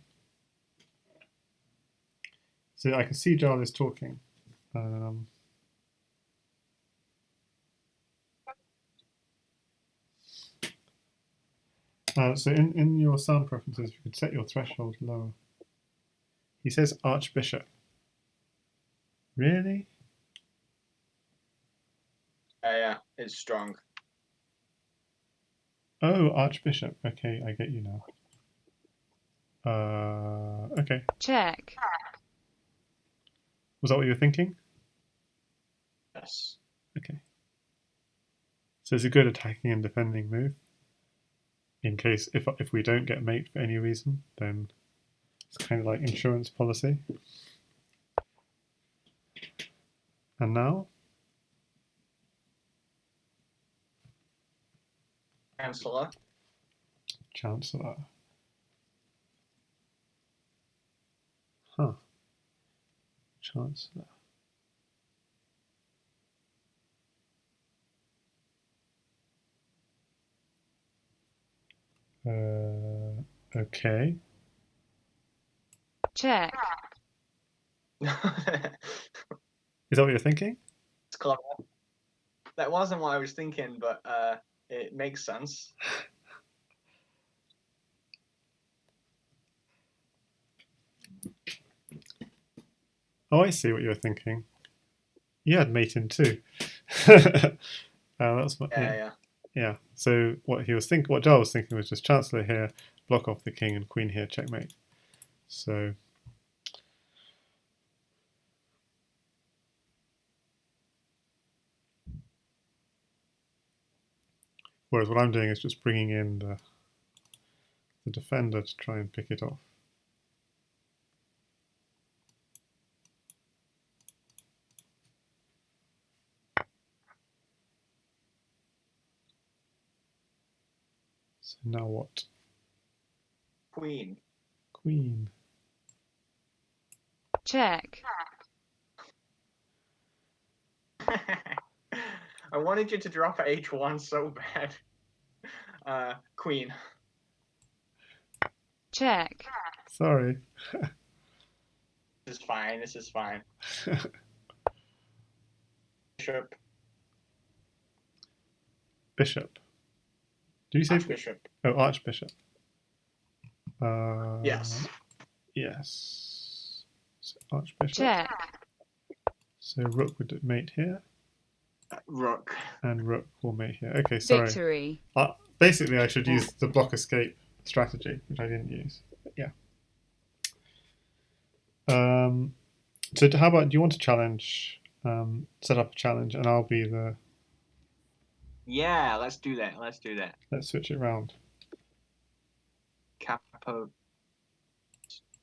So I can see Joel is talking. So in your sound preferences, you could set your threshold lower. He says Archbishop. Really? Yeah, it's strong. Oh, Archbishop. Okay, I get you now. Okay. Check. Was that what you were thinking? Yes. Okay. So it's a good attacking and defending move. In case if we don't get mate for any reason, then it's kind of like insurance policy. And now Chancellor. Chancellor. Huh. Chancellor. Okay. Check. Is that what you're thinking? It's clever. That wasn't what I was thinking, but it makes sense. Oh, I see what you're thinking. You had mate in too. That's my, Yeah. yeah. So what Jar was thinking was just Chancellor here, block off the king, and queen here, checkmate. So whereas what I'm doing is just bringing in the defender to try and pick it off. So now what? Queen. Queen. Check. I wanted you to drop H1 so bad. Queen. Check. Sorry. This is fine. This is fine. Bishop. Bishop. Do you say Archbishop. Oh, Archbishop. Yes. Yes. So Archbishop. Check. So Rook would mate here, Rook. and Rook will mate here. Okay, sorry. Victory. Basically, I should use the block escape strategy, which I didn't use. But yeah. So how about, do you want to challenge? Set up a challenge, and I'll be the. Yeah, let's do that. Let's do that. Let's switch it around. Capo.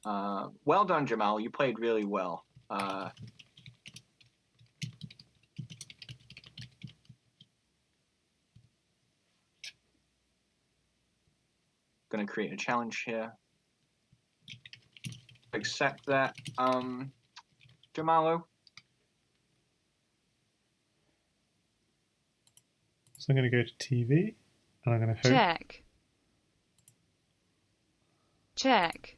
Well done, Jamal. You played really well. Gonna create a challenge here. Accept that. Jamalo. So I'm going to go to TV, and I'm going to hope. Check. Check.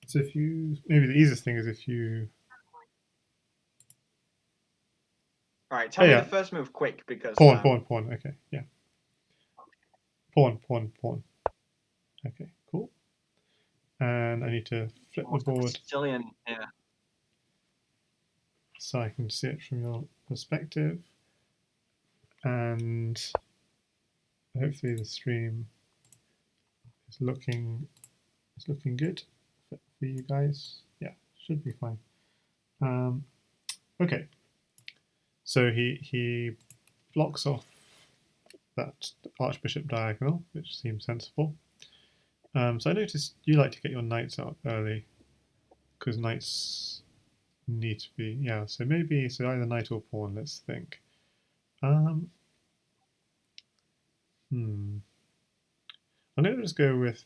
So if you, maybe the easiest thing is if you. All right, tell me the first move quick because. Pawn. Okay, yeah. Pawn. Okay, cool. And I need to flip the board Sicilian, yeah. so I can see it from your perspective. And hopefully the stream is looking good for you guys. Yeah, should be fine. Okay. So he blocks off that Archbishop diagonal, which seems sensible. So I noticed you like to get your knights out early because knights need to be, yeah. So maybe either knight or pawn. Let's think. I'm going to just go with.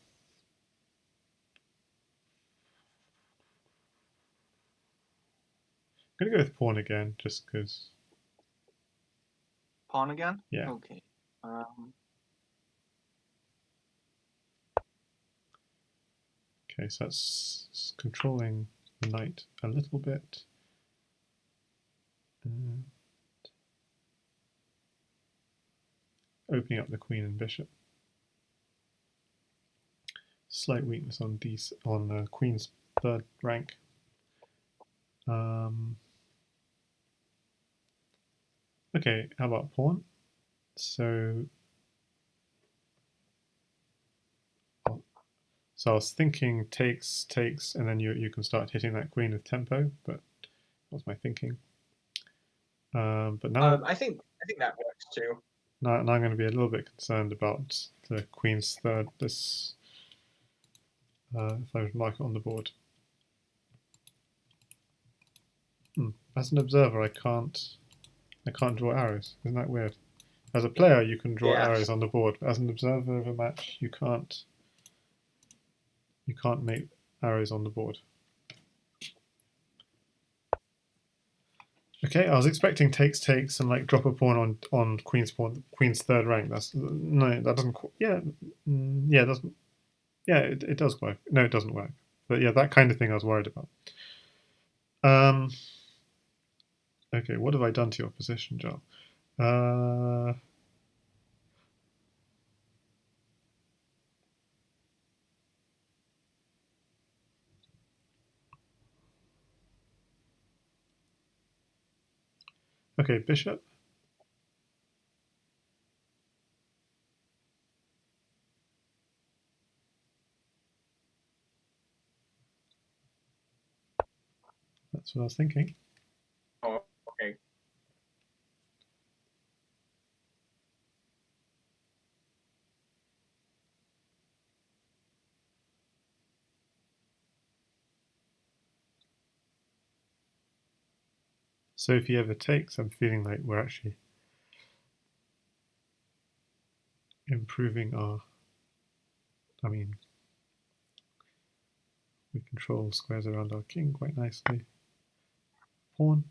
I'm going to go with pawn again, just because. Pawn again? Yeah. Okay. Okay, so that's controlling the knight a little bit. Opening up the queen and bishop. Slight weakness on the queen's third rank. Okay, how about pawn? So I was thinking takes, and then you can start hitting that queen with tempo, but that was my thinking. But now I think that works too. Now I'm going to be a little bit concerned about the queen's third. This, if I would mark it on the board. as an observer, I can't draw arrows. Isn't that weird? As a player, you can draw arrows on the board, but as an observer of a match, you can't make arrows on the board. Okay, I was expecting takes and like drop a pawn on queen's third rank. That's no, that doesn't. Yeah, yeah, it doesn't. Yeah, it does work. No, it doesn't work. But yeah, that kind of thing I was worried about. Okay, what have I done to your position, Joel? Okay, bishop. That's what I was thinking. Oh, okay. So if he ever takes, I'm feeling like we're actually improving our. I mean, we control squares around our king quite nicely. Pawn.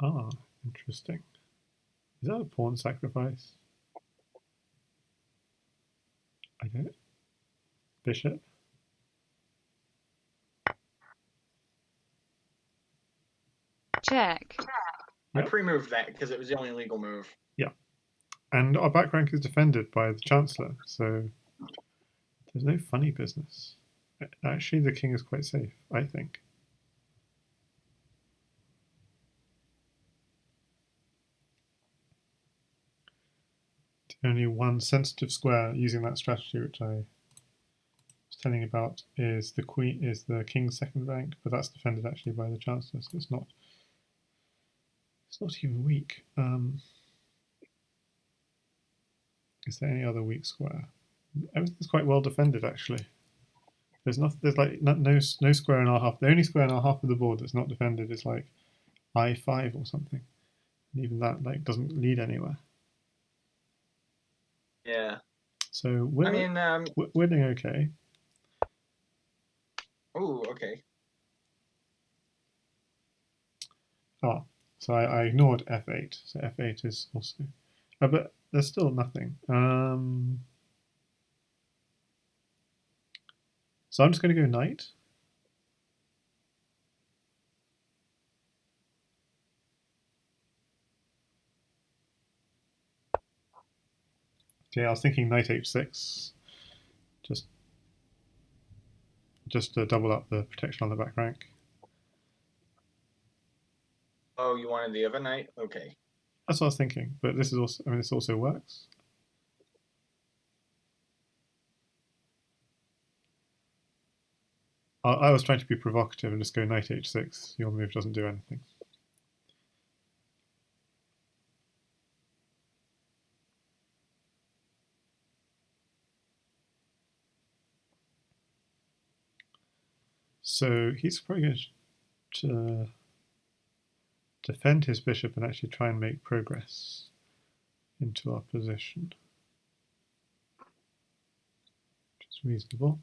Ah, interesting. Is that a pawn sacrifice? I don't. Bishop. Check. I Yep. pre-moved that because it was the only legal move. Yeah. And our back rank is defended by the Chancellor, so there's no funny business. Actually, the king is quite safe, I think. Only one sensitive square using that strategy, which I was telling you about, is the king's second rank, but that's defended actually by the Chancellor, so it's not even weak. Is there any other weak square? Everything's quite well defended actually. There's like no square in our half. The only square in our half of the board that's not defended is like I5 or something. And even that like doesn't lead anywhere. Yeah. So we're doing okay. Oh, okay. Ah, so I ignored f8. So f8 is also, but there's still nothing. So I'm just going to go knight. Okay, I was thinking knight h6, just to double up the protection on the back rank. Oh, you wanted the other knight? Okay. That's what I was thinking, but this is also, I mean, this also works. I was trying to be provocative and just go knight h6. Your move doesn't do anything. So he's probably going to defend his bishop and actually try and make progress into our position, which is reasonable.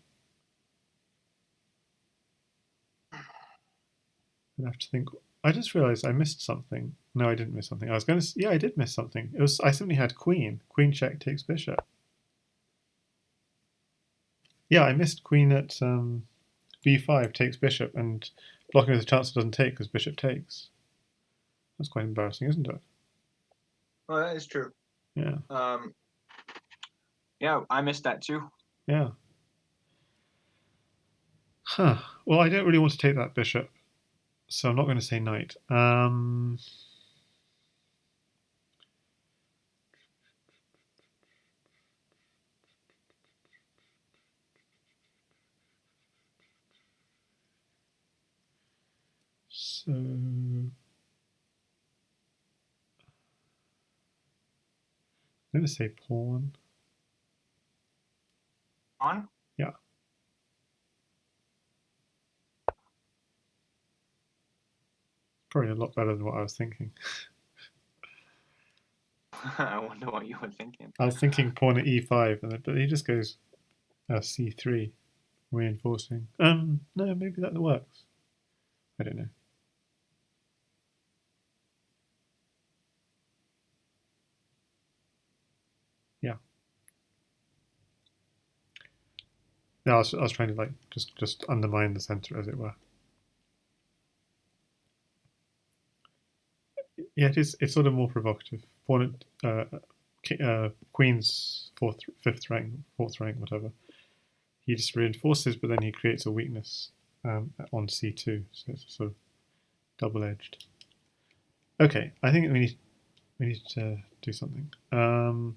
I have to think. I just realised I missed something. No, I didn't miss something. I was going to. Yeah, I did miss something. It was. I simply had queen. Queen check takes bishop. Yeah, I missed queen at b5 takes bishop, and blocking with the chancellor doesn't take because bishop takes. That's quite embarrassing, isn't it? Well, that is true. Yeah. Yeah, I missed that too. Yeah. Huh. Well, I don't really want to take that bishop, so I'm not going to say knight. So I'm going to say pawn. On? Yeah. Probably a lot better than what I was thinking. I wonder what you were thinking. I was thinking pawn at e5, but he just goes c3, reinforcing. No, maybe that works. I don't know. Yeah. No, I was trying to like just undermine the center, as it were. Yeah, it's sort of more provocative. Pawn at queen's fifth rank, fourth rank, whatever. He just reinforces, but then he creates a weakness on c2, so it's sort of double-edged. Okay, I think we need to do something. How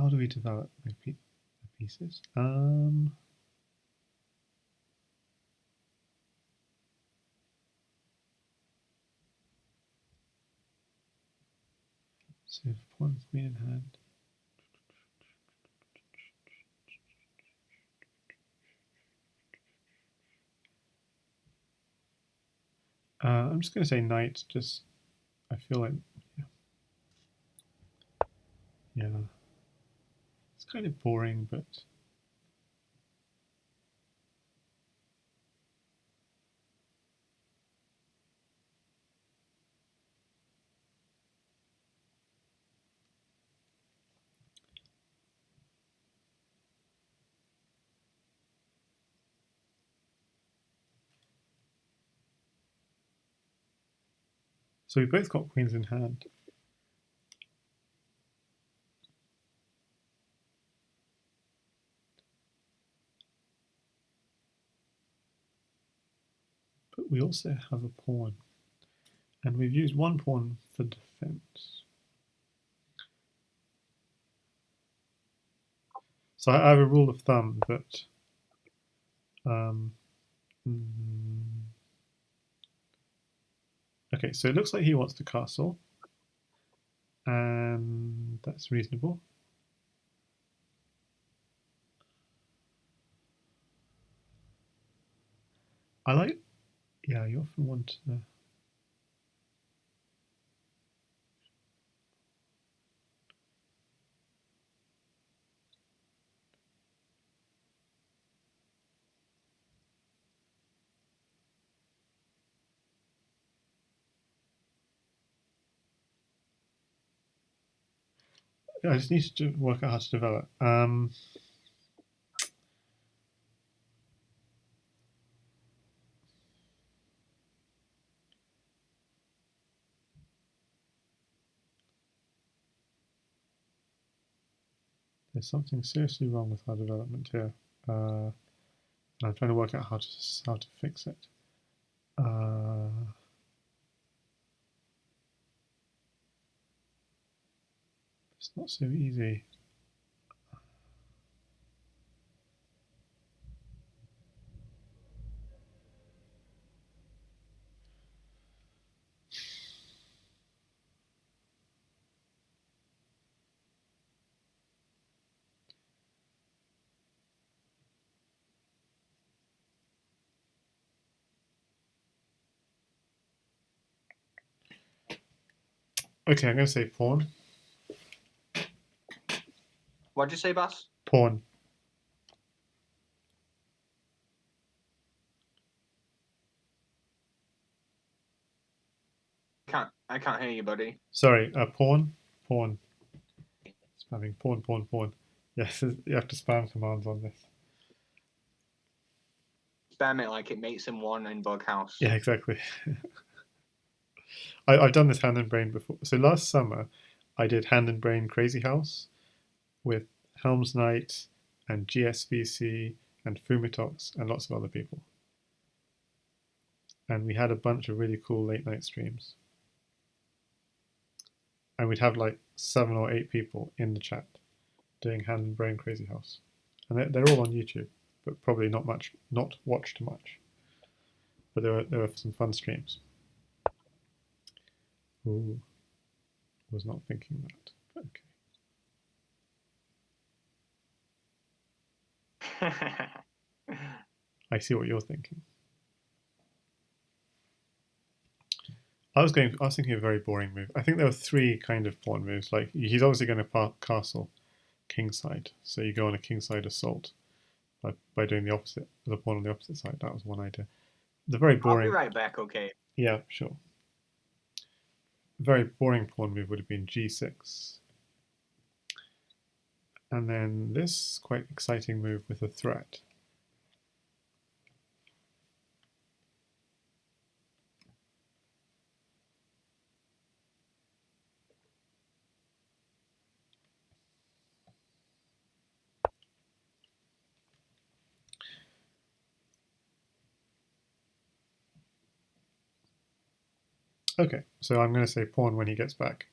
do we develop the pieces? So pawn queen in hand. I'm just going to say knight. Just I feel like yeah, it's kind of boring, but so we both got queens in hand. But we also have a pawn, and we've used one pawn for defense. So I have a rule of thumb that okay, so it looks like he wants the castle, and that's reasonable. I like, yeah, you often want to. I just need to work out how to develop. There's something seriously wrong with our development here. And I'm trying to work out how to fix it. It's not so easy. Okay, I'm going to say pawn. What'd you say, Bass? Pawn. I can't hear you, buddy. Sorry, pawn. Pawn. Spamming pawn, pawn, pawn. Yes, you have to spam commands on this. Spam it like it makes him one in Bughouse. Yeah, exactly. I've done this hand and brain before. So last summer, I did hand and brain Crazy House with Helm's Knight and GSVC and Fumitox and lots of other people. And we had a bunch of really cool late night streams. And we'd have like 7 or 8 people in the chat doing hand and brain Crazy House. And they're all on YouTube. but probably not watched much. But there were some fun streams. Ooh, was not thinking that. But okay, I see what you're thinking. I was thinking of a very boring move. I think there were three kind of pawn moves. Like he's obviously going to castle kingside, so you go on a kingside assault by doing the opposite, the pawn on the opposite side. That was one idea. The very I'll be boring. right back, okay? Yeah, sure. Very boring pawn move would have been g6. And then this quite exciting move with a threat. Okay, so I'm going to say pawn when he gets back.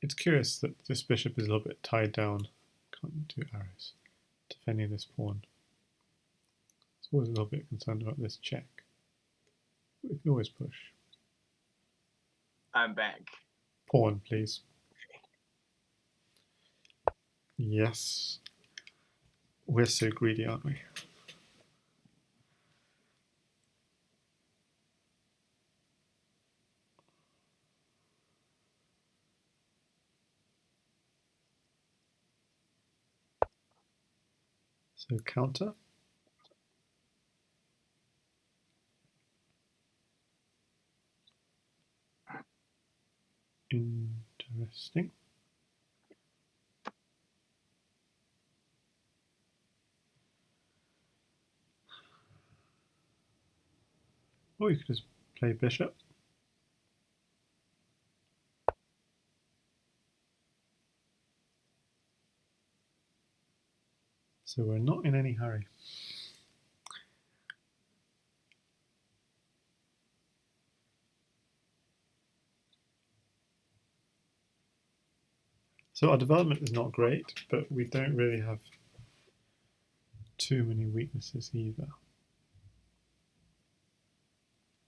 It's curious that this bishop is a little bit tied down. Can't do arrows. Defending this pawn. It's always a little bit concerned about this check. We can always push. I'm back. Pawn, please. Yes. We're so greedy, aren't we? So counter. Interesting. Or you could just play bishop. So we're not in any hurry. So our development is not great, but we don't really have too many weaknesses either.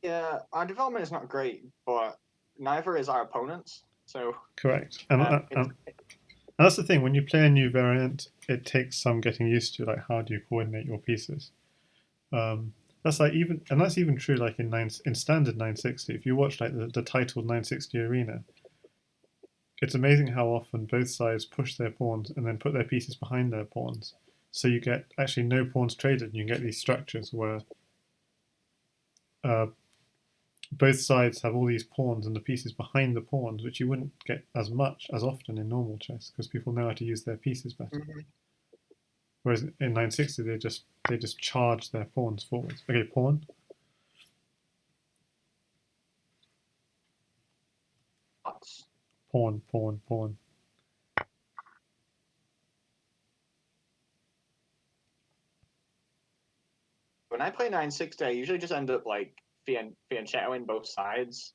Yeah, our development is not great, but neither is our opponent's. So correct, and that's the thing. When you play a new variant, it takes some getting used to. Like, how do you coordinate your pieces? That's like that's even true. Like in standard 960, if you watch like the titled 960 arena, it's amazing how often both sides push their pawns and then put their pieces behind their pawns. So you get actually no pawns traded, and you get these structures where both sides have all these pawns and the pieces behind the pawns, which you wouldn't get as often in normal chess because people know how to use their pieces better. mm-hmm. Whereas in 960, they just charge their pawns forwards. Okay, pawn. Pawn, pawn, pawn. When I play 960, I usually just end up like fianchettoing both sides.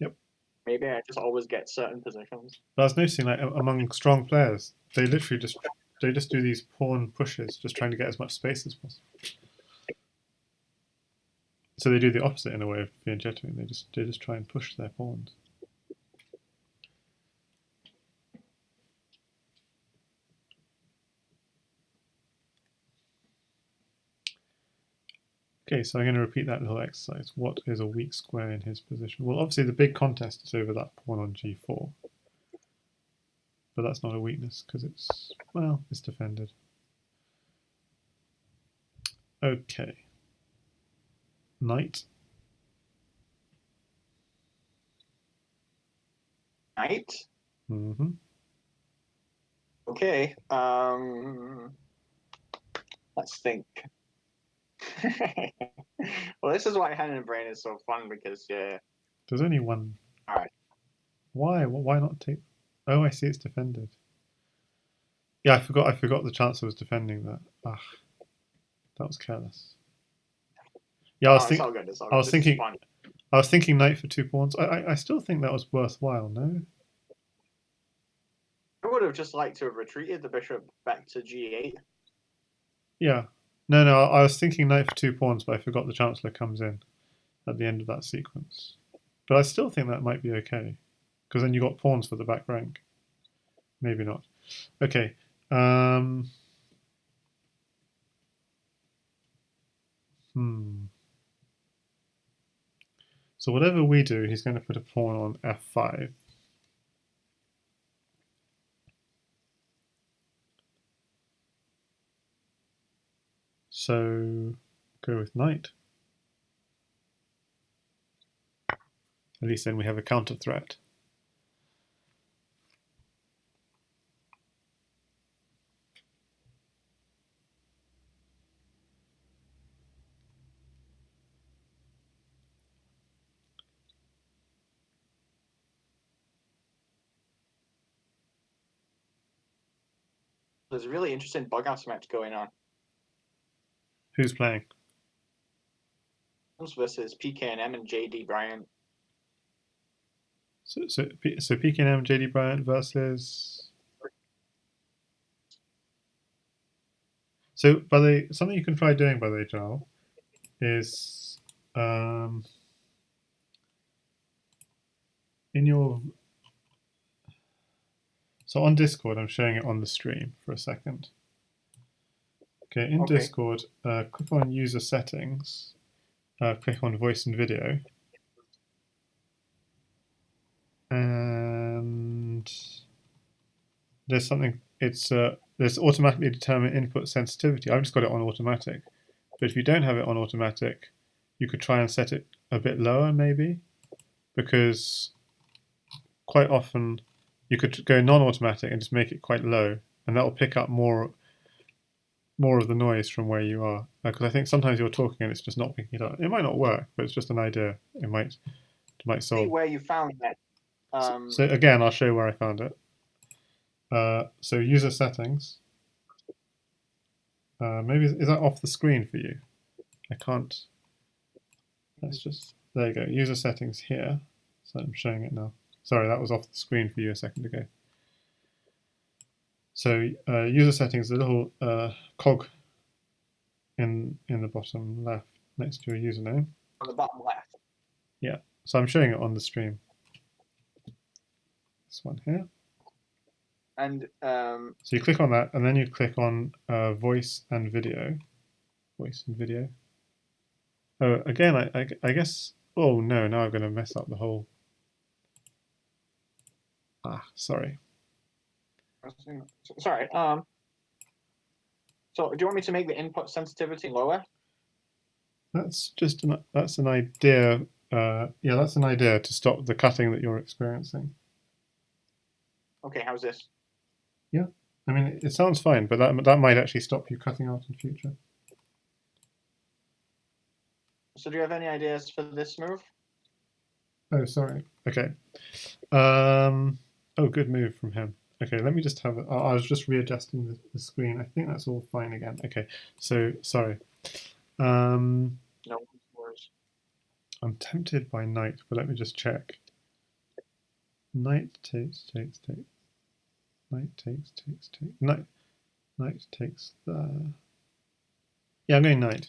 Yep. Maybe I just always get certain positions. But I was noticing, like among strong players, they literally just do these pawn pushes, just trying to get as much space as possible. So they do the opposite in a way of fianchettoing. They just try and push their pawns. Okay, so I'm going to repeat that little exercise. What is a weak square in his position? Well, obviously the big contest is over that pawn on g4. But that's not a weakness because it's defended. Okay. Knight. Knight? Mm-hmm. Okay. Let's think. Well, this is why Hand and Brain is so fun because There's only one. All right. Why? Why not take? Oh, I see. It's defended. Yeah, I forgot. I forgot the chancellor was defending that. Ah, that was careless. Yeah, Oh, it's all good. It's all I good. was This is thinking. fun. I was thinking knight for 2 pawns. I still think that was worthwhile. No. I would have just liked to have retreated the bishop back to g8. Yeah. No, no. I was thinking knight for 2 pawns, but I forgot the chancellor comes in at the end of that sequence. But I still think that might be okay, because then you got pawns for the back rank. Maybe not. Okay. So whatever we do, he's going to put a pawn on f5. So go with knight. At least then we have a counter threat. There's a really interesting bug house match going on. Who's playing? Versus PKM and JD Bryant. So PKM, JD Bryant versus. So by the something you can try doing, by the way, Joel, is in your. So on Discord, I'm showing it on the stream for a second. Okay, in Discord, click on user settings, click on voice and video, and there's something. There's automatically determine input sensitivity. I've just got it on automatic, but if you don't have it on automatic, you could try and set it a bit lower, maybe, because quite often you could go non-automatic and just make it quite low, and that will pick up more of the noise from where you are. Because I think sometimes you're talking and it's just not picking it up. It might not work, but it's just an idea. It might solve. See where you found that. So again, I'll show you where I found it. So user settings. Maybe is that off the screen for you? I can't. Let's just there you go. User settings here. So I'm showing it now. Sorry, that was off the screen for you a second ago. So user settings, the little cog in the bottom left next to your username. On the bottom left. Yeah. So I'm showing it on the stream. This one here. And so you click on that, and then you click on voice and video. Voice and video. Oh, again, I guess. Oh no! Now I'm going to mess up the whole. Ah, sorry. Sorry. So do you want me to make the input sensitivity lower? That's just that's an idea. Yeah, that's an idea to stop the cutting that you're experiencing. Okay, how's this? Yeah, I mean it sounds fine, but that might actually stop you cutting out in future. So do you have any ideas for this move? Oh, sorry. Okay. Oh, good move from him. Okay, let me just have it. I was just readjusting the screen. I think that's all fine again. Okay, so sorry. No worries. I'm tempted by knight, but let me just check. Knight takes. Knight takes. Knight takes the. Yeah, I'm going knight.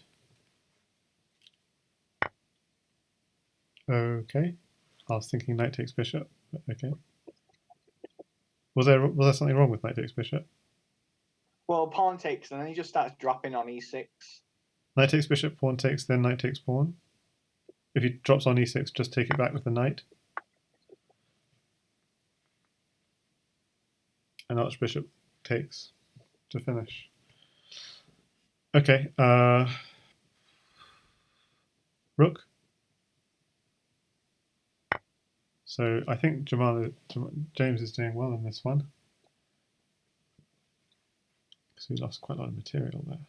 Okay. I was thinking knight takes bishop, but okay. Was there something wrong with knight takes bishop? Well, pawn takes, and then he just starts dropping on e6. Knight takes bishop, pawn takes, then knight takes pawn. If he drops on e6, just take it back with the knight. And archbishop takes to finish. Okay. Rook. So I think James is doing well in this one. Because we lost quite a lot of material there.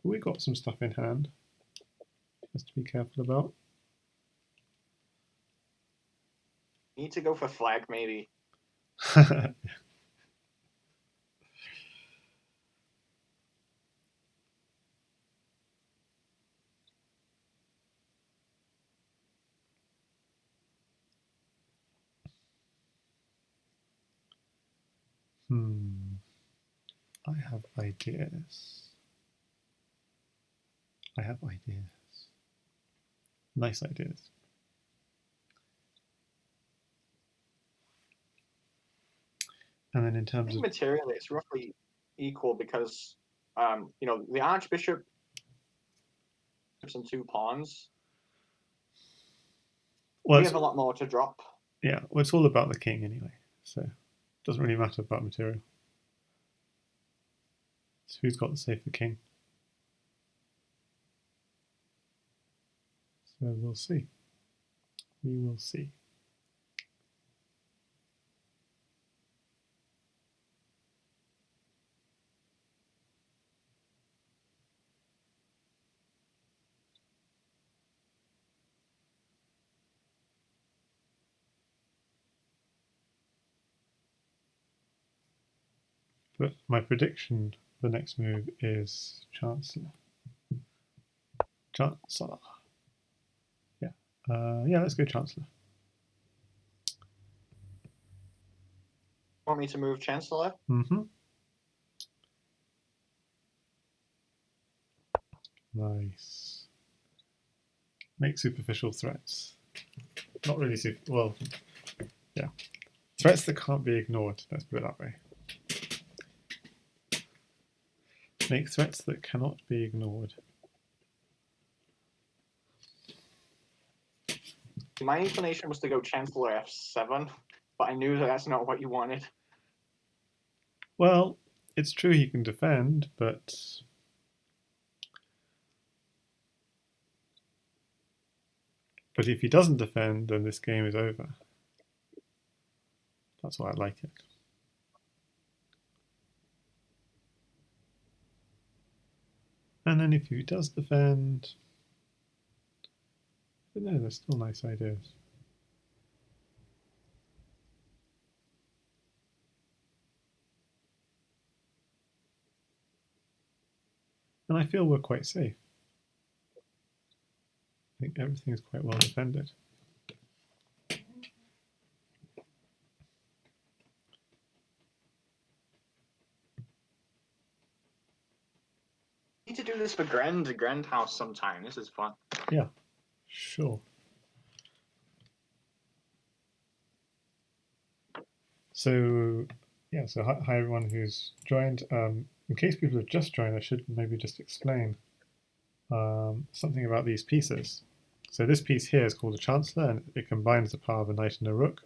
But we got some stuff in hand. Just to be careful about. need to go for flag, maybe. I have ideas. I have ideas. Nice ideas. And then in I terms think of materially it's roughly equal because, you know, the archbishop and 2 pawns. well, We have a lot more to drop. yeah, well, it's all about the king anyway, so it doesn't really matter about material. So who's got the safer king? So we'll see. We will see. But my prediction for the next move is Chancellor. Chancellor. Yeah. Yeah, let's go Chancellor. Want me to move Chancellor? Mm-hmm. Nice. Make superficial threats. Not really super. Well, yeah. Threats that can't be ignored. Let's put it that way. Make threats that cannot be ignored. My inclination was to go Chancellor F7, but I knew that that's not what you wanted. Well, it's true he can defend, but if he doesn't defend, then this game is over. That's why I like it. And then if he does defend, but no, there's still nice ideas. And I feel we're quite safe. I think everything's quite well defended. Need to do this for Grand House sometime. This is fun. Yeah, sure. So, yeah, so hi everyone who's joined. In case people have just joined, I should maybe just explain something about these pieces. So this piece here is called a Chancellor, and it combines the power of a knight and a rook.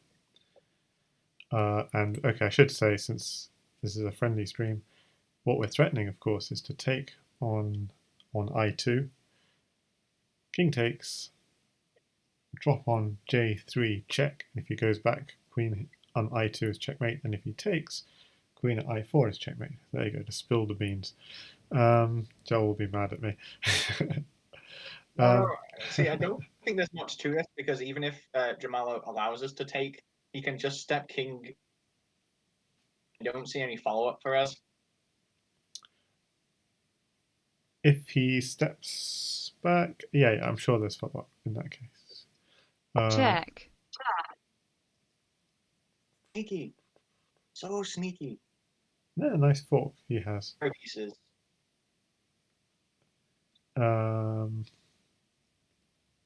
And okay, I should say, since this is a friendly stream, what we're threatening, of course, is to take on I2. King takes, drop on J3, check. And if he goes back, queen on I2 is checkmate, and if he takes, queen at I4 is checkmate. There you go, to spill the beans. Joel will be mad at me. See, I don't think there's much to this because even if Jamal allows us to take, he can just step king. I don't see any follow-up for us. If he steps back, yeah, I'm sure there's follow-up in that case. Check. Sneaky. So sneaky. Yeah, nice fork he has. Pieces.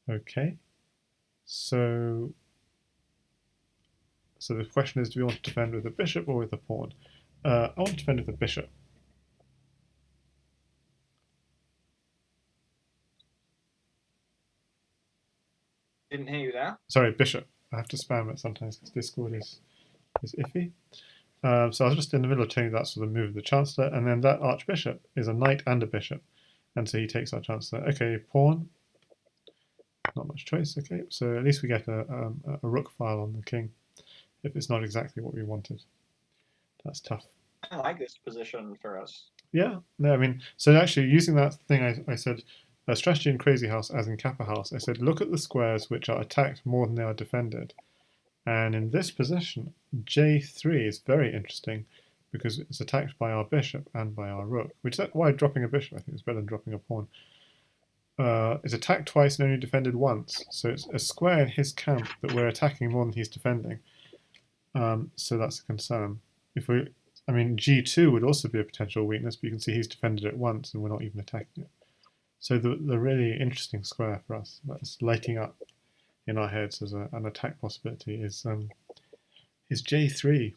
Okay. So the question is, do we want to defend with a bishop or with a pawn? I want to defend with a bishop. Didn't hear you there. Sorry, bishop. I have to spam it sometimes because Discord is iffy. So I was just in the middle of telling you that's the move of the Chancellor, and then that Archbishop is a knight and a bishop, and so he takes our Chancellor. Okay, pawn. Not much choice. Okay, so at least we get a rook file on the king, if it's not exactly what we wanted. That's tough. I like this position for us. Yeah, no, I mean, so actually using that thing I said, a strategy in Crazy House as in Capahouse, I said look at the squares which are attacked more than they are defended, And in this position, J3 is very interesting because it's attacked by our bishop and by our rook, which is why dropping a bishop I think is better than dropping a pawn. It's attacked twice and only defended once, so it's a square in his camp that we're attacking more than he's defending. So that's a concern. I mean, G2 would also be a potential weakness, but you can see he's defended it once and we're not even attacking it. So the really interesting square for us that's lighting up in our heads as an attack possibility is J3.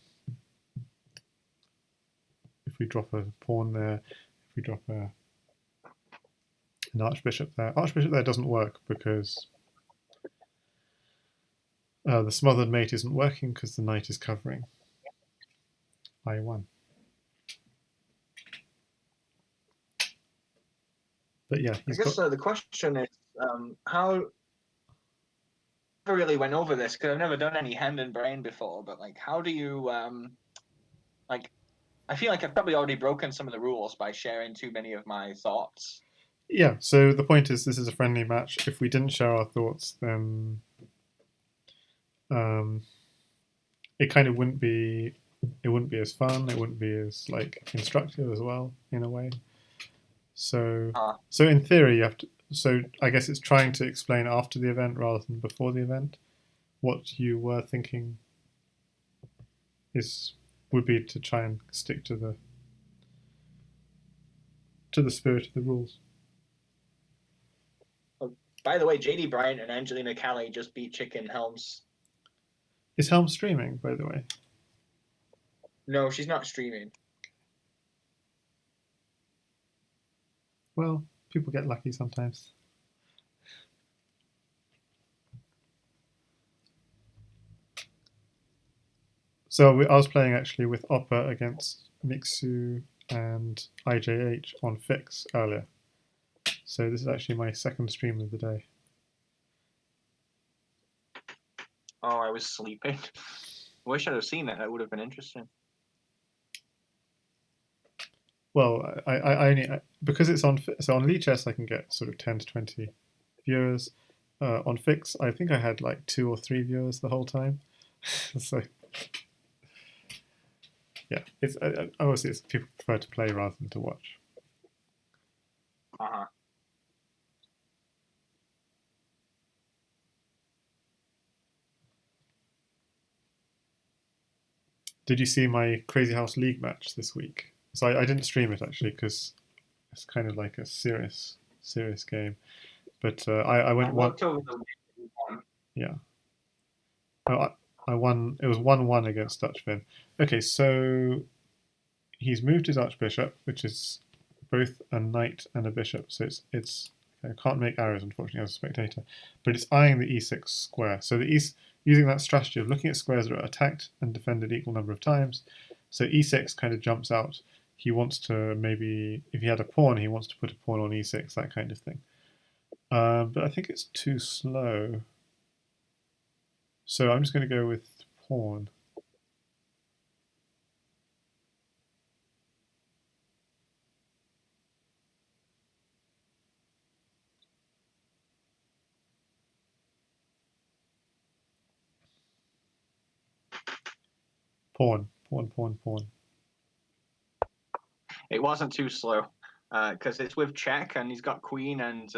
If we drop a pawn there, if we drop an archbishop there doesn't work because the smothered mate isn't working because the knight is covering I1. But yeah, I guess the question is how. I never really went over this because I've never done any hand and brain before. But like, how do you like? I feel like I've probably already broken some of the rules by sharing too many of my thoughts. Yeah. So the point is, this is a friendly match. If we didn't share our thoughts, then it kind of wouldn't be. It wouldn't be as fun. It wouldn't be as like instructive as well, in a way. So, so in theory, you have to. So I guess it's trying to explain after the event rather than before the event. What you were thinking would be to try and stick to the spirit of the rules. Oh, by the way, JD Bryant and Angelina Callie just beat Chicken Helms. Is Helms streaming, by the way? No, she's not streaming. Well, people get lucky sometimes. So I was playing actually with Oppa against Mixu and IJH on Fix earlier. So this is actually my second stream of the day. Oh, I was sleeping. I wish I'd have seen that. That would have been interesting. Well, I only because it's on Lichess I can get sort of 10 to 20 viewers. On Fix I think I had like 2 or 3 viewers the whole time. So yeah, it's obviously people prefer to play rather than to watch. Did you see my Crazy House League match this week? So I didn't stream it actually because it's kind of like a serious game. But I went one. Yeah. I won. It was 1-1 against Dutchman. Okay, so he's moved his archbishop, which is both a knight and a bishop. So it's I can't make arrows unfortunately as a spectator, but it's eyeing the e6 square. So the using that strategy of looking at squares that are attacked and defended equal number of times. So e6 kind of jumps out. He wants to maybe, if he had a pawn, he wants to put a pawn on e6, that kind of thing. But I think it's too slow. So I'm just going to go with pawn. Pawn. It wasn't too slow because it's with check and he's got queen and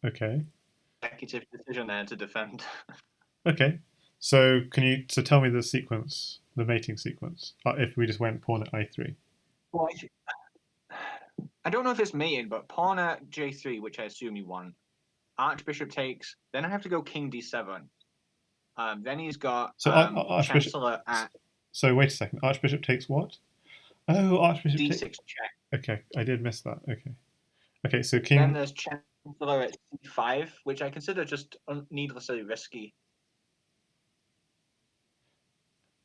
Okay. executive decision there to defend. Okay. So tell me the sequence, the mating sequence, if we just went pawn at I3. Well, I don't know if it's mating, but pawn at J3, which I assume you want. Archbishop takes. Then I have to go king D7. Then he's got Chancellor at. So wait a second. Archbishop takes what? Oh, Archbishop D6 check. Okay, I did miss that. Okay. So king. Then there's Chancellor at C5, which I consider just needlessly risky.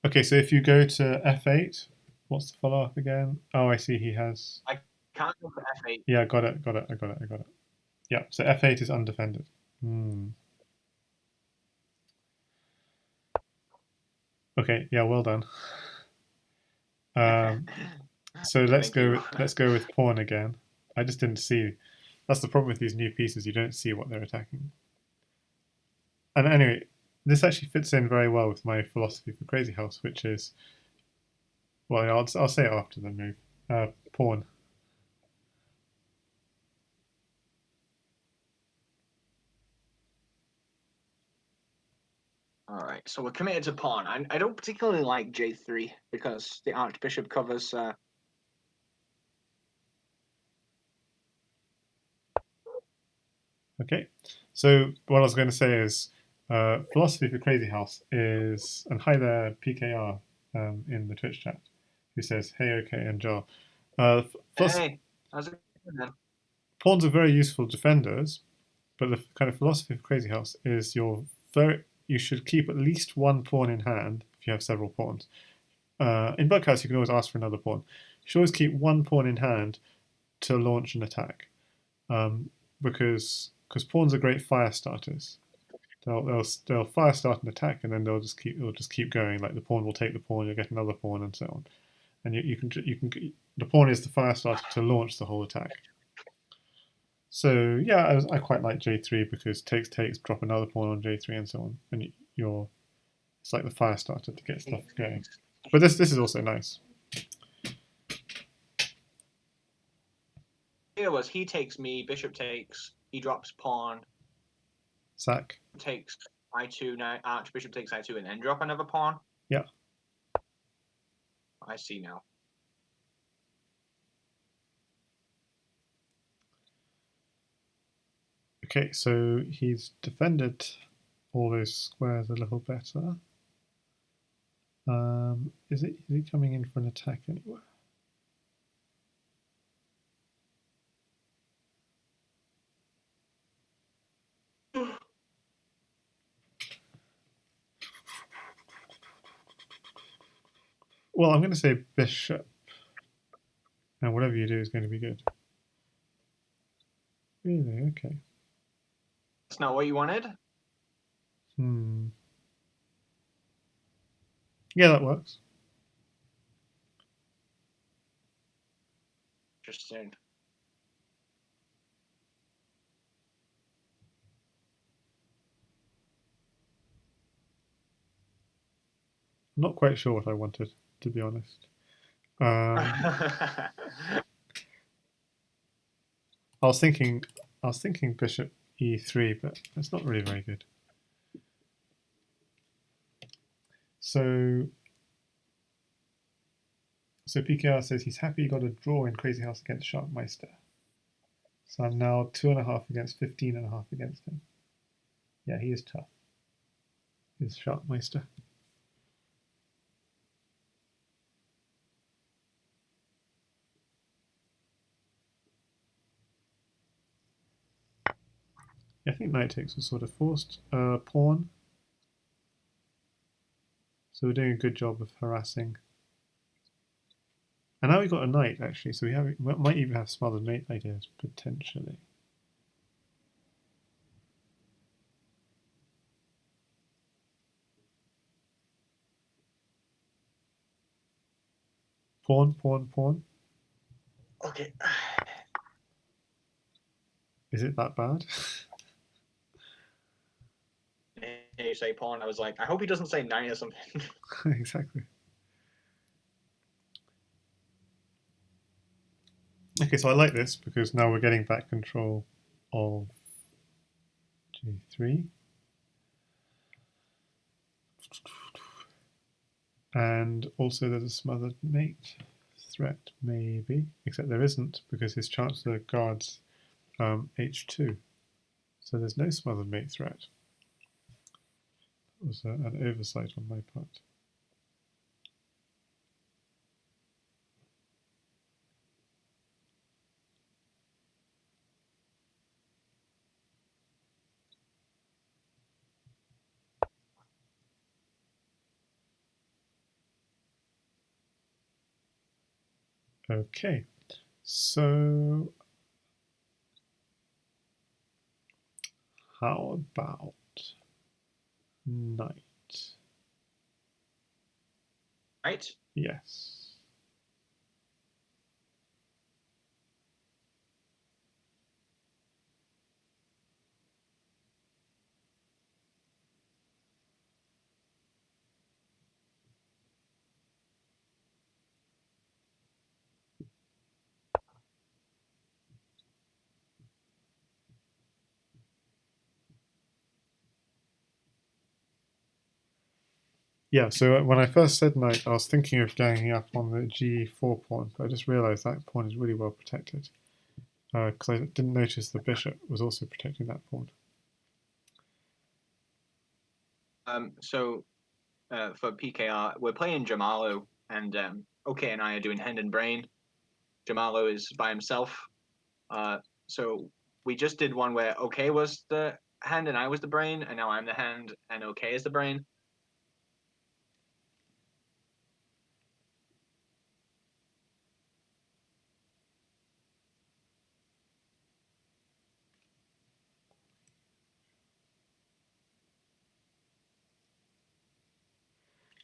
Okay, so if you go to F8, what's the follow-up again? Oh, I see. He has. I can't go for F8. Yeah, got it. Yeah, so F8 is undefended. Okay, yeah, well done. So let's go with pawn again. I just didn't see. That's the problem with these new pieces. You don't see what they're attacking. And anyway, this actually fits in very well with my philosophy for Crazy House, which is, well, I'll say it after the move. Pawn. All right, so we're committed to pawn. I don't particularly like J3 because the Archbishop covers. Okay, so what I was going to say is philosophy for Crazy House is, and hi there, PKR in the Twitch chat, who says, hey, okay, and Jar. Hey, how's it going, man? Pawns are very useful defenders, but the kind of philosophy of Crazy House is you should keep at least one pawn in hand if you have several pawns. In Bughouse, you can always ask for another pawn. You should always keep one pawn in hand to launch an attack, because pawns are great fire starters. They'll fire start an attack and then it'll just keep going. Like the pawn will take the pawn, you'll get another pawn, and so on. And you can the pawn is the fire starter to launch the whole attack. So yeah, I quite like J3 because takes, drop another pawn on J3 and so on, and it's like the fire starter to get stuff going. But this is also nice. Here was he takes me, bishop takes, he drops pawn, Sack. takes I2, now Archbishop takes I2, and then drop another pawn. Yeah. I see now. Okay, so he's defended all those squares a little better. Is he coming in for an attack anywhere? Well, I'm going to say bishop, and whatever you do is going to be good. Really? Okay. That's not what you wanted? Yeah, that works. Interesting. I'm not quite sure what I wanted, to be honest. I was thinking bishop e3, but that's not really very good. So PKR says he's happy he got a draw in Crazy House against Sharkmeister. So I'm now 2.5 against 15.5 against him. Yeah, he is tough. He's Sharkmeister. I think knight takes was sort of forced. Pawn. So we're doing a good job of harassing. And now we've got a knight, actually, so we might even have smothered mate ideas, potentially. Pawn, pawn, pawn. Okay. Is it that bad? You say pawn, I was like, I hope he doesn't say knight or something. Exactly. Okay, so I like this because now we're getting back control of G3. And also there's a smothered mate threat, maybe. Except there isn't because his chancellor guards H2. So there's no smothered mate threat. That was an oversight on my part. Okay, so how about knight? Right? Yes. Yeah, so when I first said knight, I was thinking of ganging up on the g4 pawn, but I just realised that pawn is really well protected. Because I didn't notice the bishop was also protecting that pawn. So for PKR, we're playing Jamalo, and OK and I are doing hand and brain. Jamalo is by himself. So we just did one where OK was the hand and I was the brain, and now I'm the hand and OK is the brain.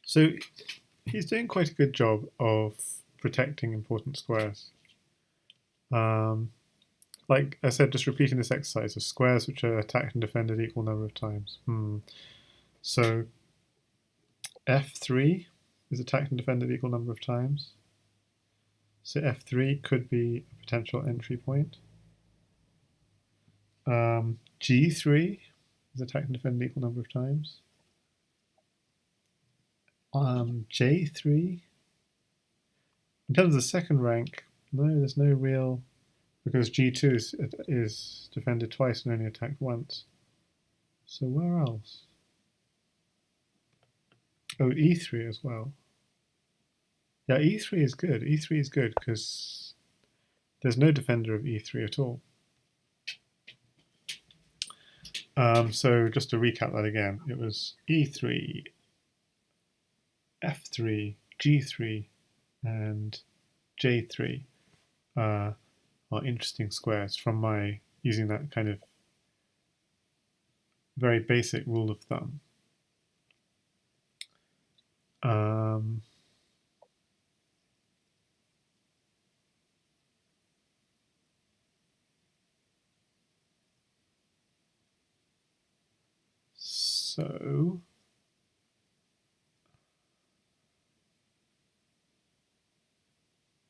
So he's doing quite a good job of protecting important squares. Like I said, just repeating this exercise of squares which are attacked and defended equal number of times. So f3 is attacked and defended equal number of times. So f3 could be a potential entry point. G3 is attacked and defended equal number of times. J3. In terms of the second rank, no, there's no real, because G2 is defended twice and only attacked once. So where else? Oh, E3 as well. Yeah, E3 is good. E3 is good because there's no defender of E3 at all. So just to recap that again, it was E3, F3, G3, and J3 are interesting squares from my using that kind of very basic rule of thumb.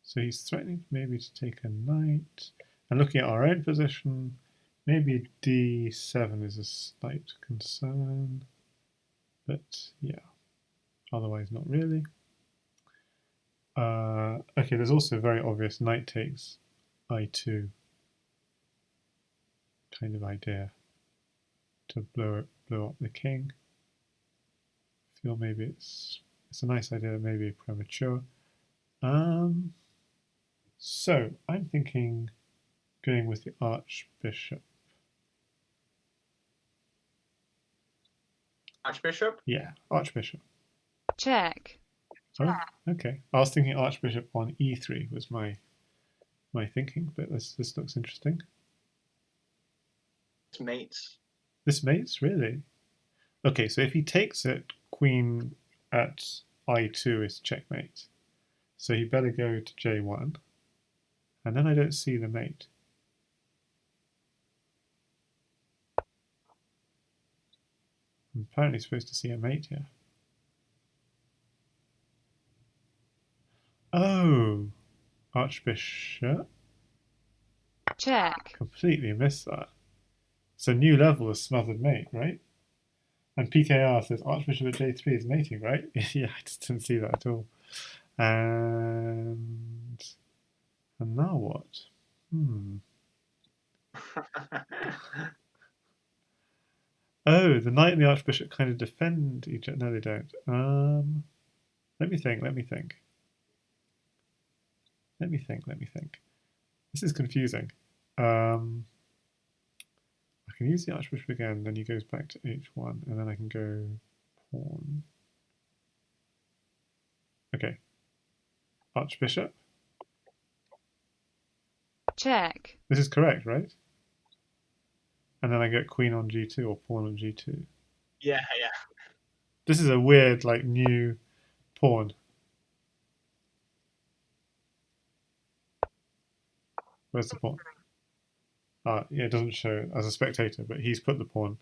So he's threatening maybe to take a knight. And looking at our own position, maybe d7 is a slight concern. But yeah, otherwise not really. Okay, there's also a very obvious knight takes I2 kind of idea to blow up the king. I feel maybe it's a nice idea, maybe premature. So I'm thinking going with the archbishop. Archbishop? Yeah, archbishop. Check. Oh, okay. I was thinking archbishop on e3 was my thinking, but this looks interesting. It's mates. This mates, really? Okay, so if he takes it, queen at I2 is checkmate. So he better go to J1. And then I don't see the mate. I'm apparently supposed to see a mate here. Oh, archbishop. Check. Completely missed that. So new level is smothered mate, right? And PKR says archbishop at J3 is mating, right? Yeah, I just didn't see that at all. And now what? Oh, the knight and the archbishop kind of defend each other. No, they don't. Let me think. This is confusing. I can use the archbishop again, then he goes back to h1, and then I can go pawn. Okay. Archbishop. Check. This is correct, right? And then I get queen on g2 or pawn on g2. Yeah. This is a weird, like, new pawn. Where's the pawn? Yeah, it doesn't show as a spectator, but he's put the pawn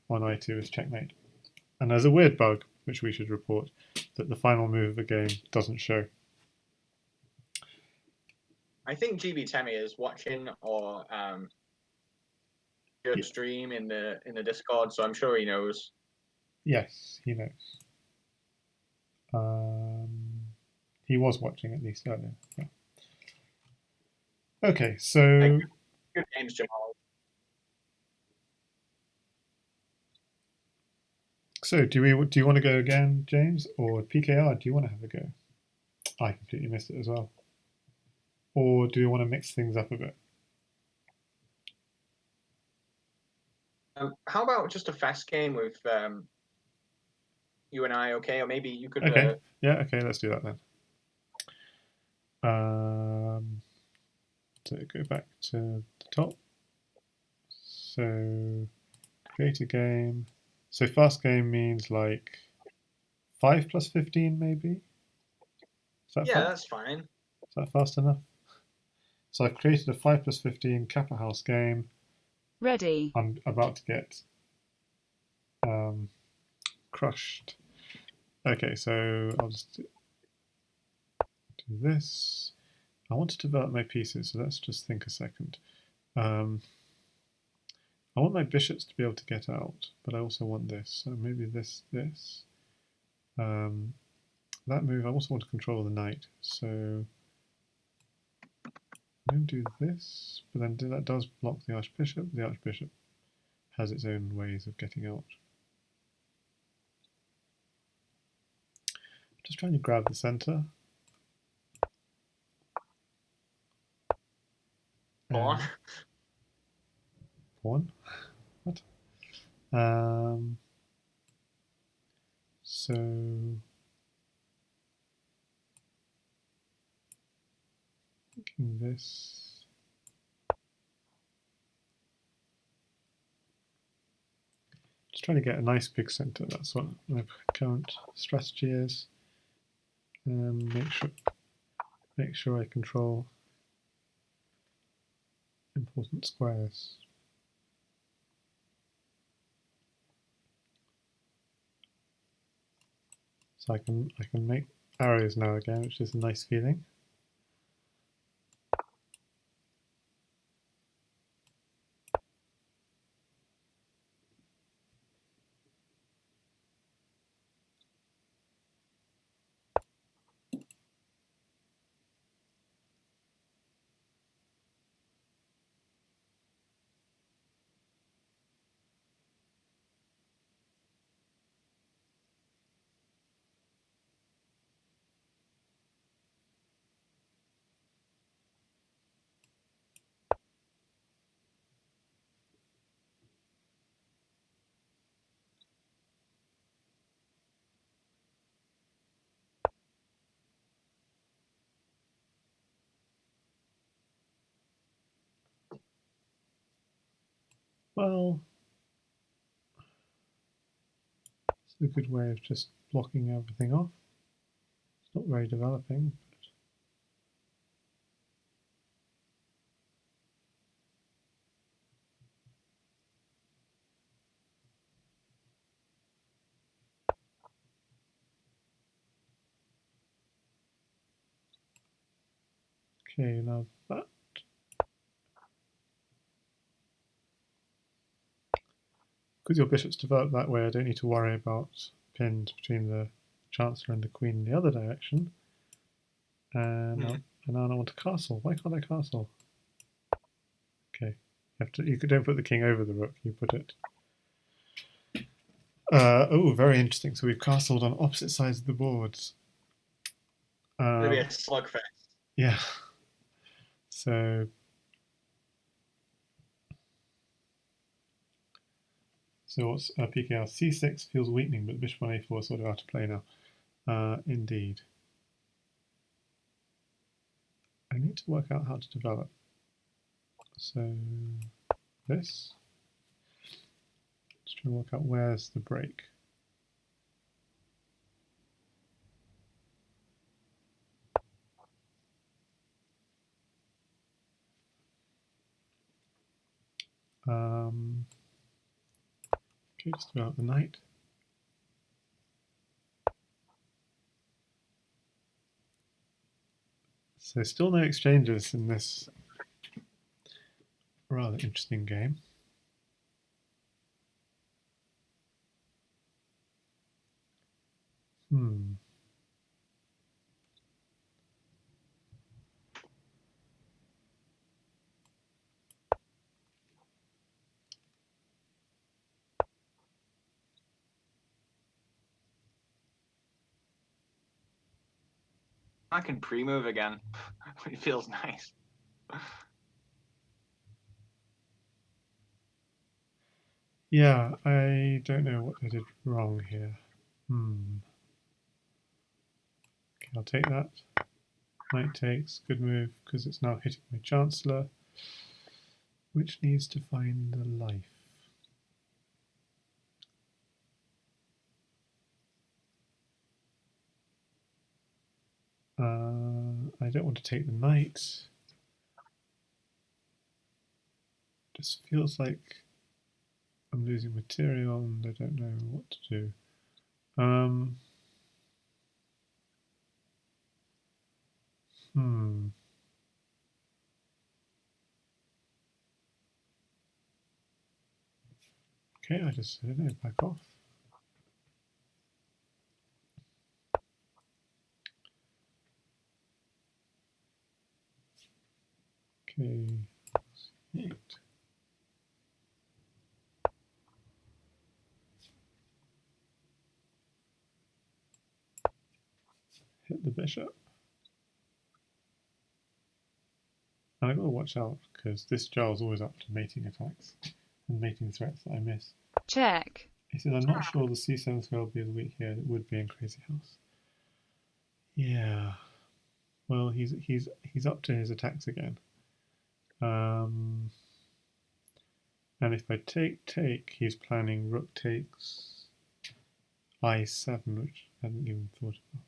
on I2 as checkmate. And there's a weird bug, which we should report, that the final move of the game doesn't show. I think GB Temi is watching or your stream in the Discord, so I'm sure he knows. Yes, he knows. He was watching at least earlier. Yeah. Okay, so Good games, Jamal. do you want to go again, James, or PKR? Do you want to have a go? I completely missed it as well. Or do you want to mix things up a bit? How about just a fast game with you and I? Okay, or maybe you could. Okay. Yeah. Okay. Let's do that then. So go back to the top. So create a game. So fast game means like 5 plus 15, maybe. Yeah, that's fine. Is that fast enough? So I've created a 5 plus 15 Capahouse game. Ready. I'm about to get crushed. Okay, so I'll just do this. I want to develop my pieces, so let's just think a second. I want my bishops to be able to get out, but I also want this. So maybe this. That move, I also want to control the knight. So I'm going to do this, but then that does block the archbishop. The archbishop has its own ways of getting out. Just trying to grab the center. Pawn. Pawn? What? So thinking this. Just trying to get a nice big center. That's what my current strategy is. Make sure I control important squares. So I can make arrows now again, which is a nice feeling. Well, it's a good way of just blocking everything off. It's not very developing. Okay, now that. Because your bishop's developed that way, I don't need to worry about pins between the Chancellor and the Queen in the other direction. And now I want to castle. Why can't I castle? Okay, you don't put the king over the rook. You put it. Oh, very interesting. So we've castled on opposite sides of the boards. Maybe a slugfest. Yeah. So what's PKR? C6 feels weakening, but bishop on a4 is sort of out of play now. Indeed. I need to work out how to develop. So this. Just trying to work out where's the break. Okay, just develop the knight. So still no exchanges in this rather interesting game. I can pre-move again. It feels nice. Yeah, I don't know what I did wrong here. Okay, I'll take that. Knight takes, good move, because it's now hitting my Chancellor, which needs to find the life. I don't want to take the knight. Just feels like I'm losing material and I don't know what to do. Okay, I don't know, back off. Okay, 8. Hit the bishop. And I've got to watch out because this Jarl's always up to mating attacks and mating threats that I miss. Check. He says, I'm not sure the C7 square will be as weak here as it would be in Crazy House. Yeah. Well, he's up to his attacks again. And if I take, he's planning rook takes I7, which I hadn't even thought about.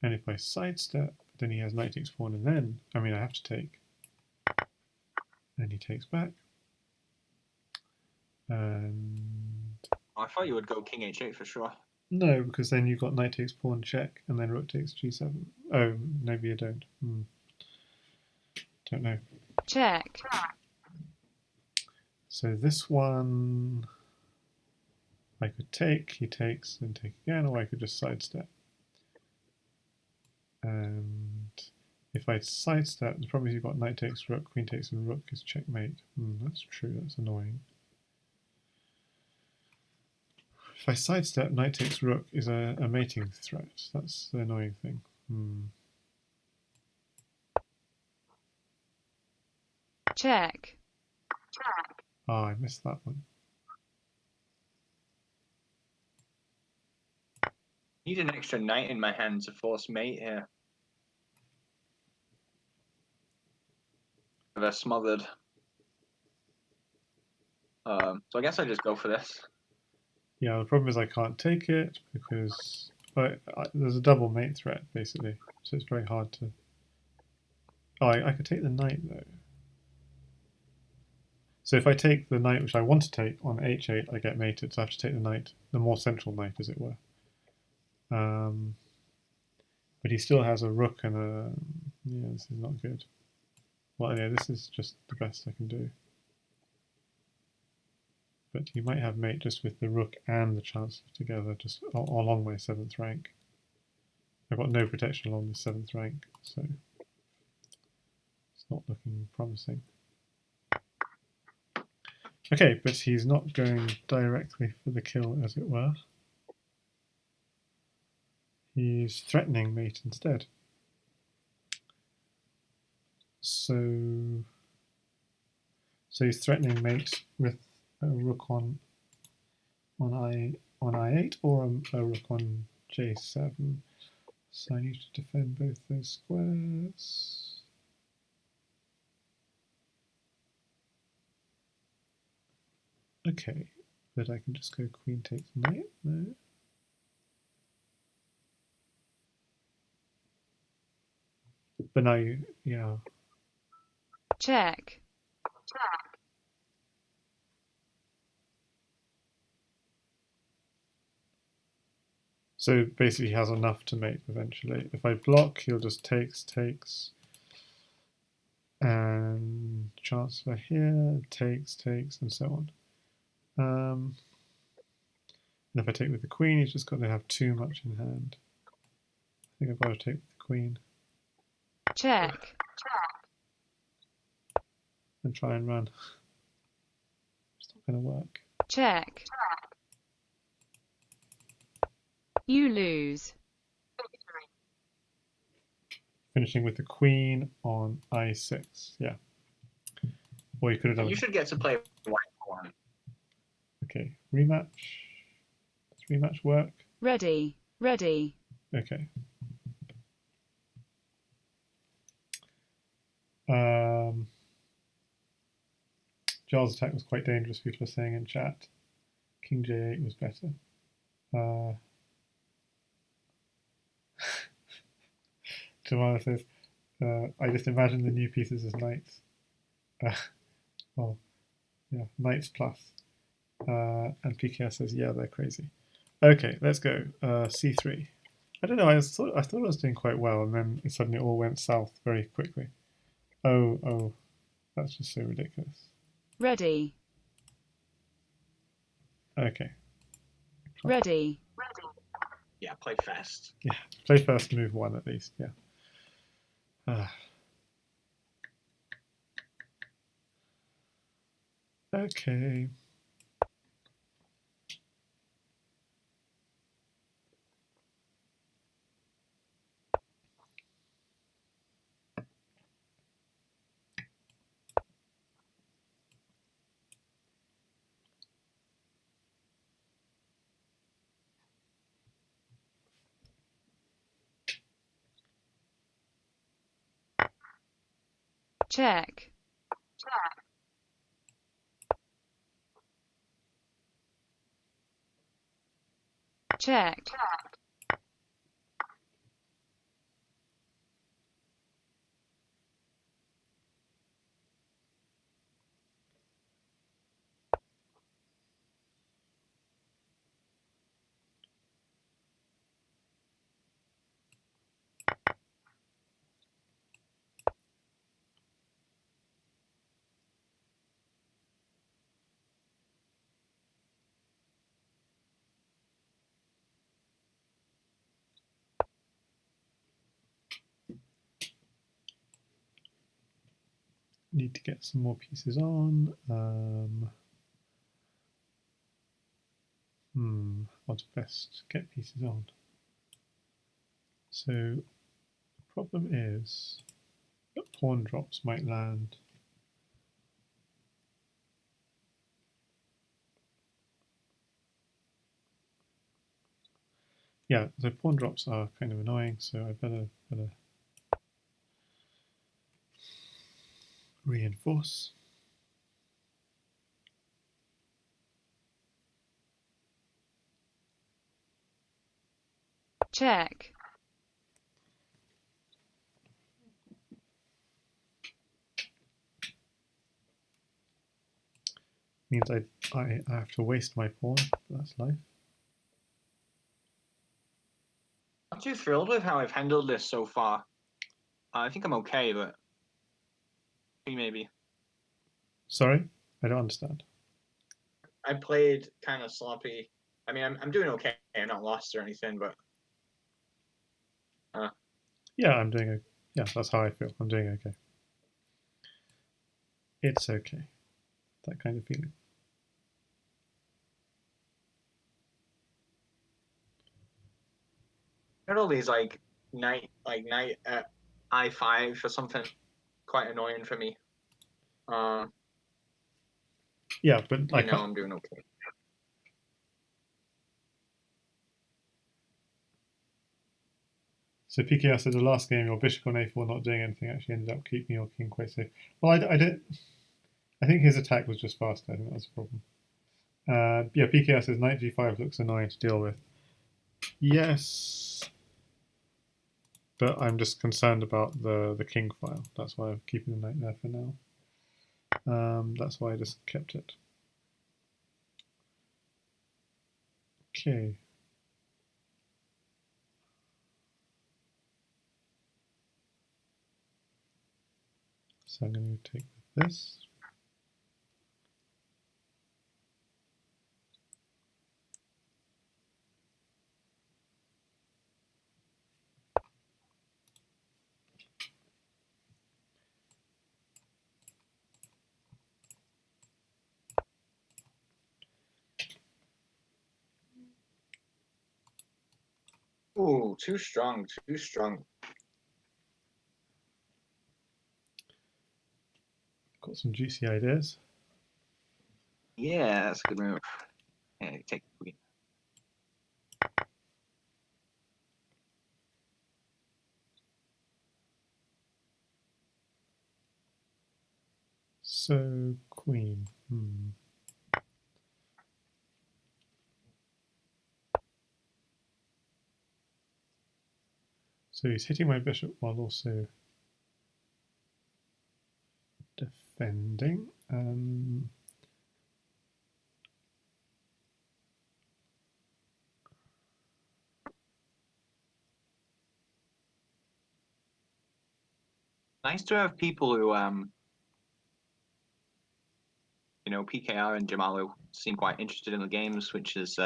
And if I sidestep, then he has knight takes pawn, and then, I mean, I have to take. And he takes back. And I thought you would go king h8 for sure. no, because then you've got knight takes pawn check, and then rook takes g7. Oh, maybe you don't. Don't know. Check. So this one, I could take, he takes, then take again, or I could just sidestep. And if I sidestep, the problem is you've got knight takes rook, queen takes, and rook is checkmate. That's true, that's annoying. If I sidestep, knight takes rook is a mating threat. That's the annoying thing. Check. Ah, I missed that one. Need an extra knight in my hand to force mate here. They're smothered. So I guess I just go for this. Yeah, the problem is I can't take it because there's a double mate threat, basically. So it's very hard to... Oh, I could take the knight, though. So if I take the knight, which I want to take, on h8, I get mated, so I have to take the knight, the more central knight, as it were. But he still has a rook and a... Yeah, this is not good. Well, anyway, this is just the best I can do. But he might have mate just with the rook and the chancellor together, just along my 7th rank. I've got no protection along the 7th rank, so it's not looking promising. Okay, but he's not going directly for the kill, as it were. He's threatening mate instead. So he's threatening mate with a rook on I8 or a rook on J7. So I need to defend both those squares. Okay, but I can just go queen takes knight. No. But now yeah. Check. So basically he has enough to mate eventually. If I block, he'll just takes. And chancellor here, takes, and so on. And if I take with the queen, he's just got to have too much in hand. I think I've got to take with the queen. Check. And try and run. It's not going to work. check. You lose. Finishing with the queen on I6. Yeah. Or you could have done. You should get to play white pawn. Okay. Rematch. Does rematch work? Ready. Ready. Okay. Jarl's attack was quite dangerous, people are saying in chat. King J8 was better. Jamala says, I just imagine the new pieces as knights. Well, yeah, knights plus. And PKS says, yeah, they're crazy. Okay, let's go. C3. I don't know, I thought I was doing quite well, and then it suddenly all went south very quickly. Oh, that's just so ridiculous. Ready. Okay. Ready. Yeah, play fast. Yeah, play first, move one at least, yeah. Okay. Check. Check. Need to get some more pieces on. How to best get pieces on. So the problem is that pawn drops might land. Yeah, so pawn drops are kind of annoying, so I better reinforce. Check. Means I have to waste my pawn, but that's life. I'm too thrilled with how I've handled this so far. I think I'm okay, but maybe. Sorry, I don't understand. I played kind of sloppy. I mean, I'm doing okay. I'm not lost or anything, but Yeah, I'm doing okay. Yeah, that's how I feel. I'm doing okay. It's okay. That kind of feeling. got all these like knight at I5 or something quite annoying for me. Yeah, but I know can't. I'm doing okay. So PKR said the last game, your bishop on a4 not doing anything actually ended up keeping your king quite safe. Well, I don't. I think his attack was just faster. I think that was the problem. Yeah, PKR says knight g5 looks annoying to deal with. Yes, but I'm just concerned about the king file. That's why I'm keeping the knight there for now. That's why I just kept it. Okay. So I'm going to take this. Ooh, too strong, too strong. Got some juicy ideas. Yeah, that's a good move. Yeah, take the queen. So, queen. So he's hitting my bishop while also defending. Nice to have people who you know, PKR and Jamalu seem quite interested in the games, which is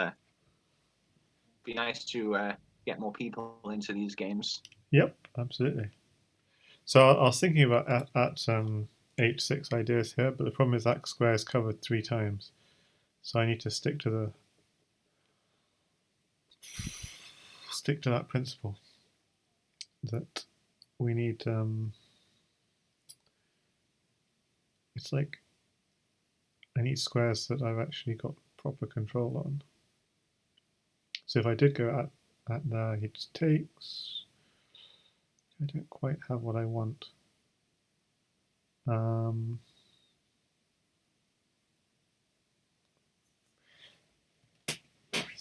be nice to get more people into these games. Yep, absolutely. So I was thinking about at h6 ideas here, but the problem is that square is covered 3 times. So I need to stick to that principle that we need. It's like I need squares that I've actually got proper control on. So if I did go at there, he just takes. I don't quite have what I want. So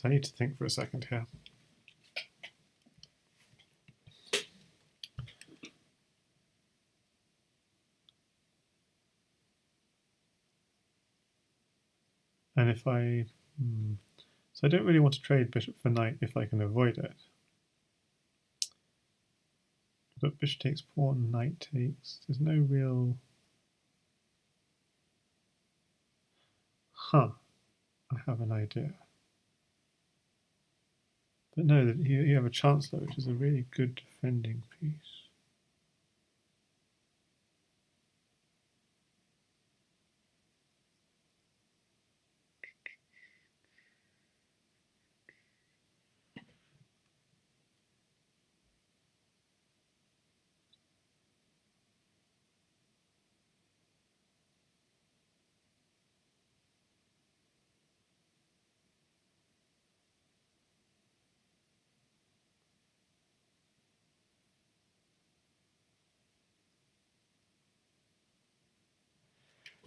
I need to think for a second here. And if I, so I don't really want to trade bishop for knight if I can avoid it. But bishop takes pawn, knight takes. There's no real. I have an idea. But no, you have a chancellor, which is a really good defending piece.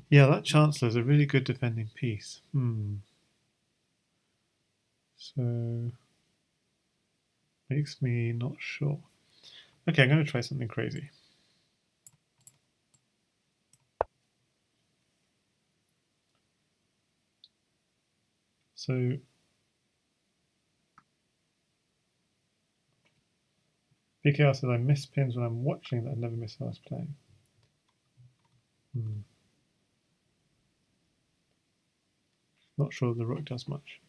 Yeah, that chancellor is a really good defending piece. So makes me not sure. Okay, I'm going to try something crazy. So PKR says I miss pins when I'm watching that I never miss when I was playing. Not sure the rook does much.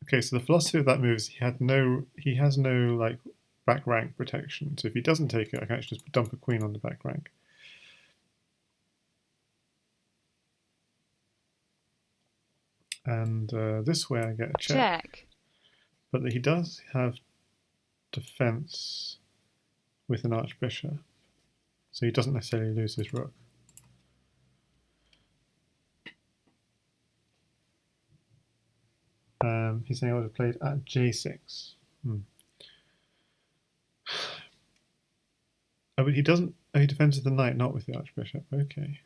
Okay, so the philosophy of that move is he has no like back rank protection. So if he doesn't take it, I can actually just dump a queen on the back rank. And this way I get a check. But he does have defense with an archbishop, so he doesn't necessarily lose his rook. He's saying I would have played at j6. Oh, but he doesn't. Oh, he defends with the knight, not with the archbishop. Okay.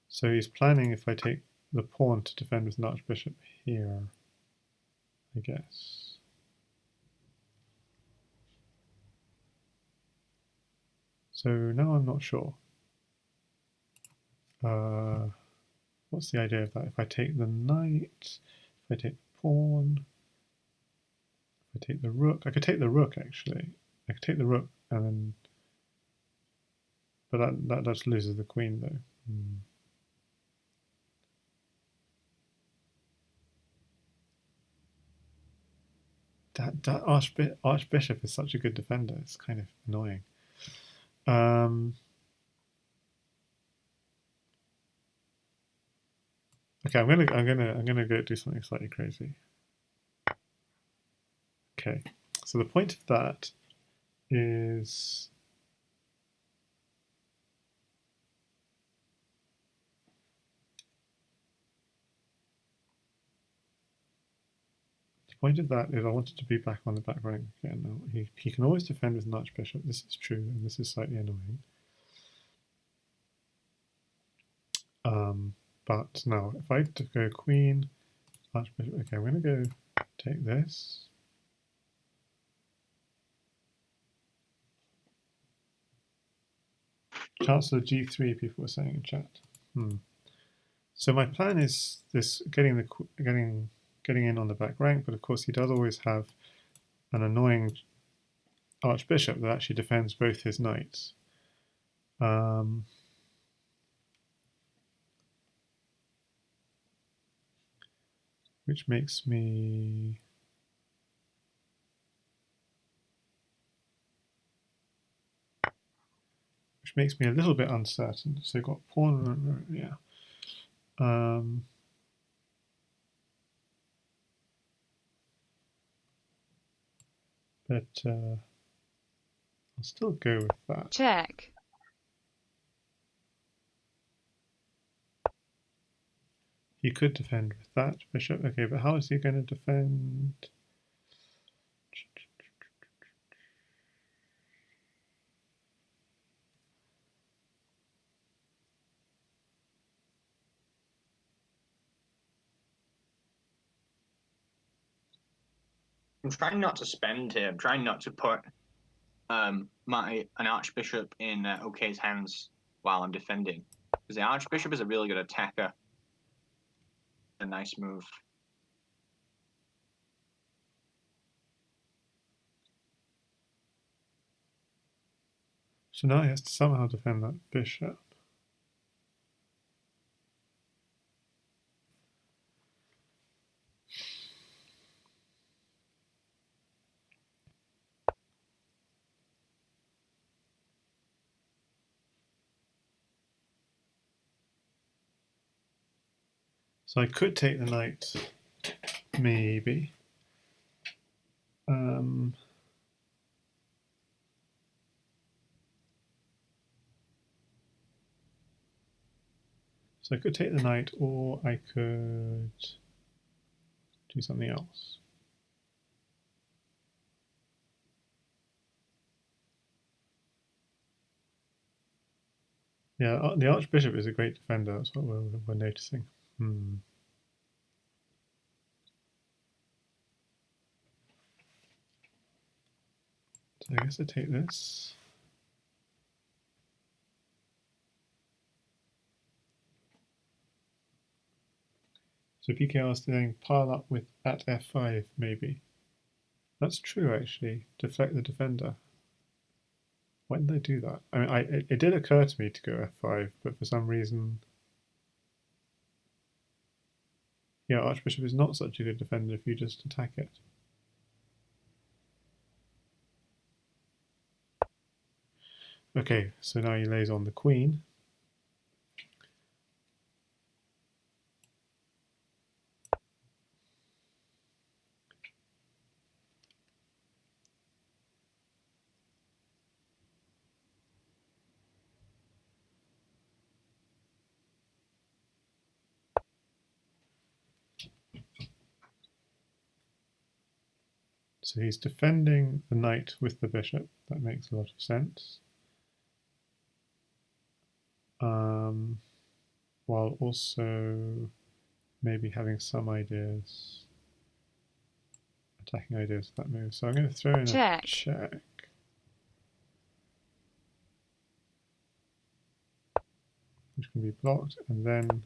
So he's planning if I take the pawn to defend with an archbishop here, I guess. So now I'm not sure. What's the idea of that? If I take the knight, if I take the pawn, if I take the rook, I could take the rook actually. I could take the rook and then, but that just loses the queen though. That archbishop is such a good defender. It's kind of annoying. Okay, I'm gonna go do something slightly crazy. Okay, so the point of that is I wanted to be back on the back rank again. Now he can always defend with an archbishop. This is true, and this is slightly annoying. But now if I go queen, archbishop. Okay, I'm gonna go take this. Chancellor G3. People were saying in chat. So my plan is this: getting in on the back rank. But of course, he does always have an annoying archbishop that actually defends both his knights. Which makes me a little bit uncertain. So got pawn, yeah. But I'll still go with that. Check. He could defend with that bishop. Okay, but how is he going to defend? I'm trying not to spend here. I'm trying not to put an archbishop in OK's hands while I'm defending, because the archbishop is a really good attacker. A nice move. So now he has to somehow defend that bishop. So I could take the knight, maybe. So I could take the knight, or I could do something else. Yeah, the archbishop is a great defender. That's what we're noticing. So I guess I take this. So PKR is saying pile up with at f5 maybe. That's true actually. Deflect the defender. Why did I do that? I mean, it did occur to me to go f5, but for some reason, yeah, archbishop is not such a good defender if you just attack it. Okay, so now he lays on the queen. So he's defending the knight with the bishop. That makes a lot of sense. While also maybe having some ideas, attacking ideas with that move. So I'm going to throw in a check. Which can be blocked, and then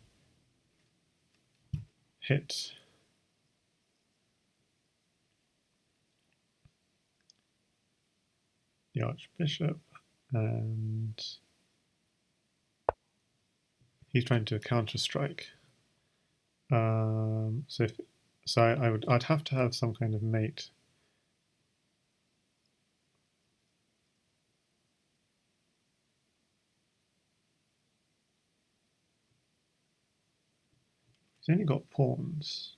hit the archbishop, and he's trying to counter strike. I'd have to have some kind of mate. He's only got pawns.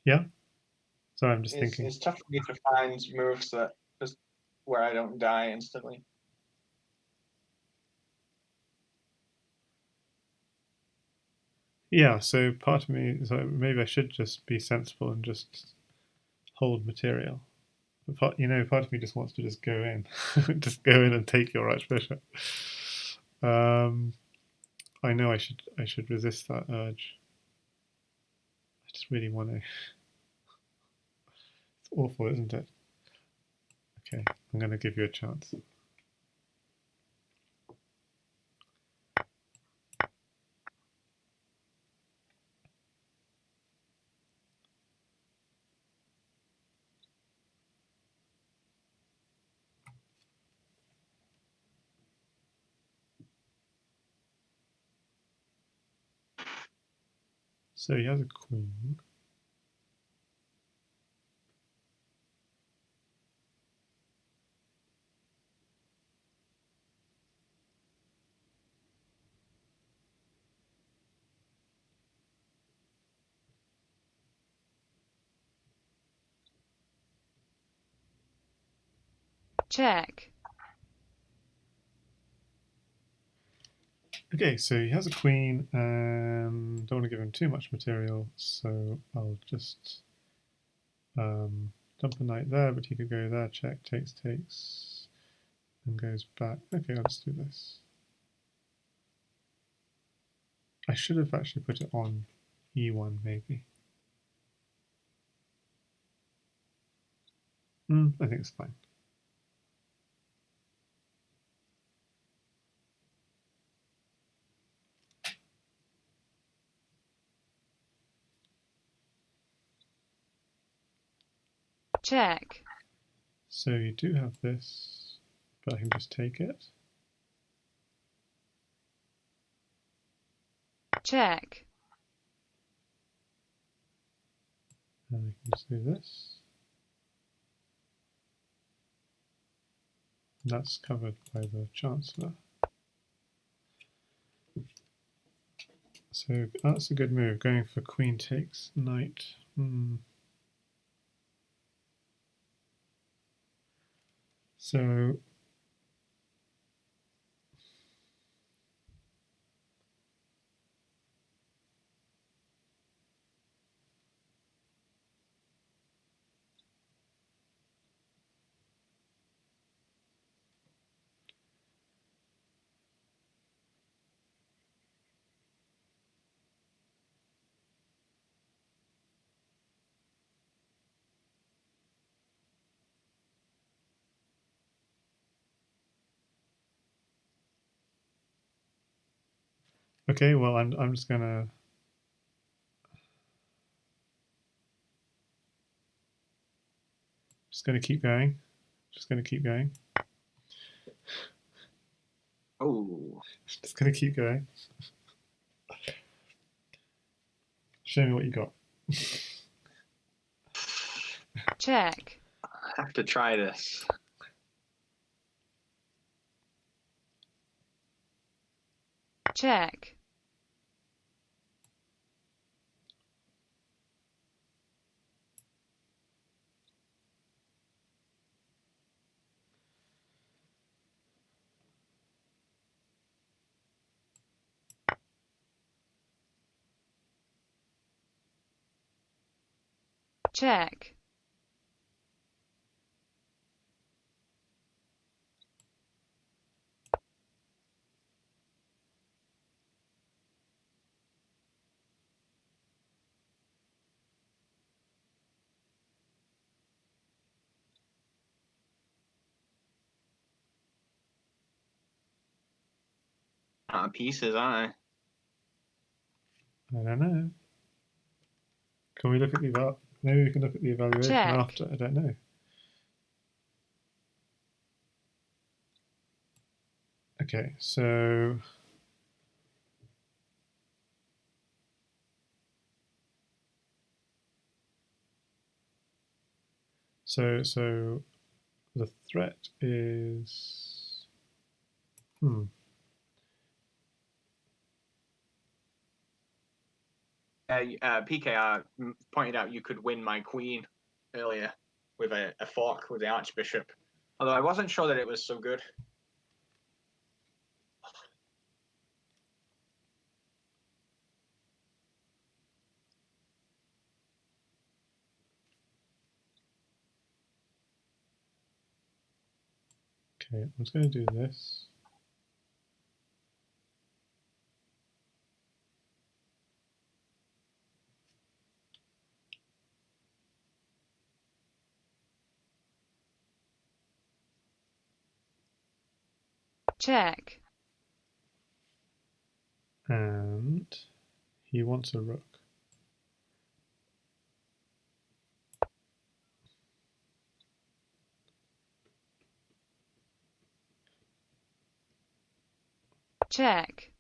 Yeah? So I'm just thinking. It's tough for me to find moves that just where I don't die instantly. Yeah, so part of me is like, maybe I should just be sensible and just hold material. But part of me just wants to just go in, just go in and take your Archbishop. I know I should resist that urge. I just really want to. It's awful, isn't it? Okay, I'm going to give you a chance. So he has a queen. check, Okay, so he has a queen and don't want to give him too much material, so I'll just dump a knight there, but he could go there, check, takes, and goes back. Okay, I'll just do this. I should have actually put it on E1 maybe. I think it's fine. check, So you do have this, but I can just take it. check, And I can just do this. And that's covered by the Chancellor. So that's a good move, going for queen takes knight. So okay, well I'm just gonna keep going. Just gonna keep going. Oh, Just gonna keep going. Show me what you got. check, I have to try this. check, check, Out of pieces, aren't I don't know. Can we look at the maybe we can look at the evaluation Check. after? I don't know. Okay, so the threat is PKR pointed out you could win my queen earlier with a fork with the archbishop. Although I wasn't sure that it was so good. okay. I'm just going to do this. Check. And he wants a rook. Check.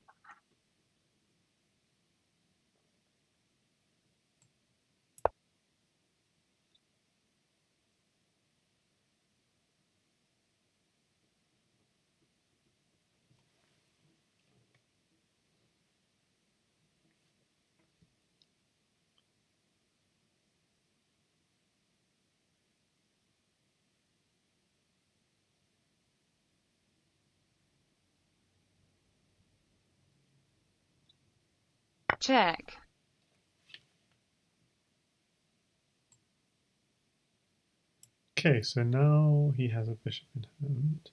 Check. Okay, so now he has a bishop in hand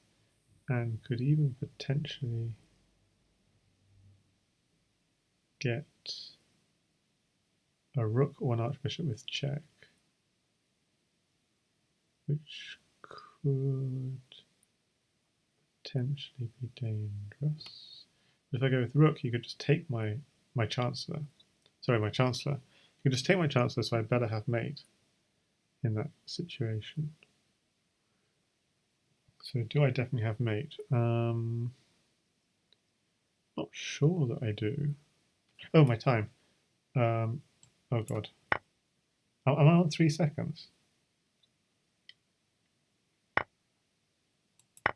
and could even potentially get a rook or an archbishop with check, which could potentially be dangerous. But if I go with rook, you could just take my chancellor. Sorry, my chancellor. You could just take my chancellor, so I better have mate in that situation. So do I definitely have mate? Not sure that I do. Oh, my time. Oh god. Am I on 3 seconds?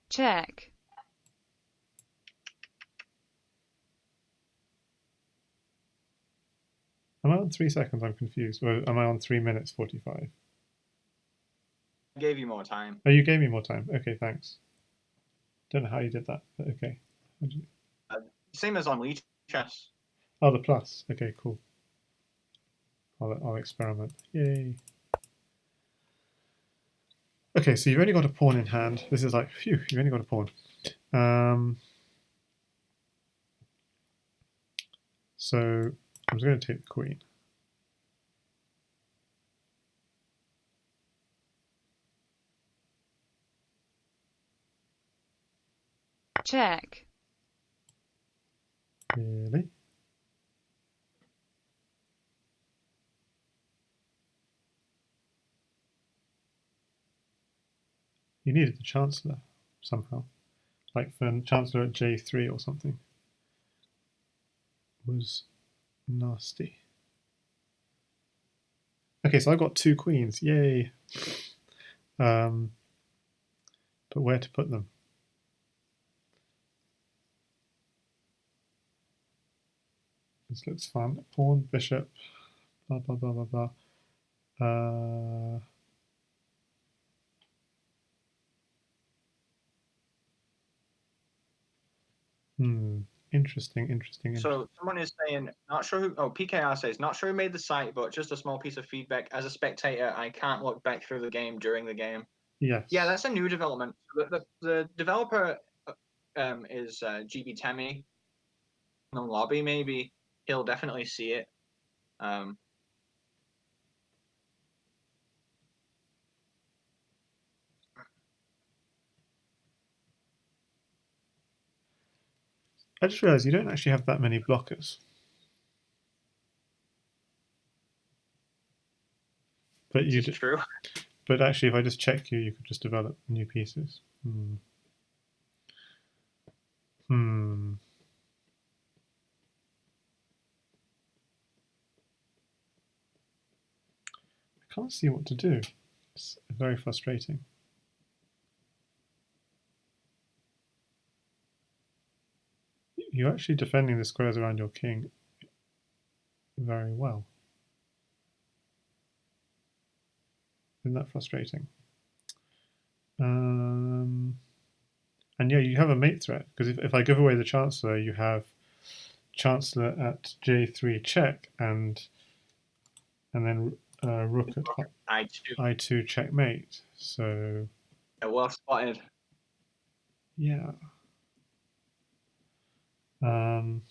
Check. Am I on 3 seconds? I'm confused. Or am I on 3 minutes 45? I gave you more time. Oh, you gave me more time. Okay, thanks. Don't know how you did that, but okay. Same as on Lee chess. Oh, the plus. Okay, cool. I'll experiment. Yay. Okay, so you've only got a pawn in hand. This is like, phew, you've only got a pawn. So I'm just going to take the queen. Check. Really? You needed the chancellor somehow. Like for chancellor at J3 or something. Was nasty. Okay, so I got 2 queens. Yay. But where to put them? This looks fun. Pawn, bishop, blah, blah, blah, blah, blah. Interesting. So someone is saying, not sure who. Oh, PKR says, not sure who made the site, but just a small piece of feedback. As a spectator, I can't look back through the game during the game. Yes. Yeah, that's a new development. The developer is GB Temi. In the lobby, maybe he'll definitely see it. I just realised you don't actually have that many blockers. But you This is true. But actually, if I just check you, you could just develop new pieces. Hmm. Hmm. I can't see what to do. It's very frustrating. You're actually defending the squares around your king very well. Isn't that frustrating? And yeah, you have a mate threat, because if I give away the Chancellor, you have Chancellor at J3 check, and then Rook at I2. I2 checkmate. So Well spotted. yeah. Um,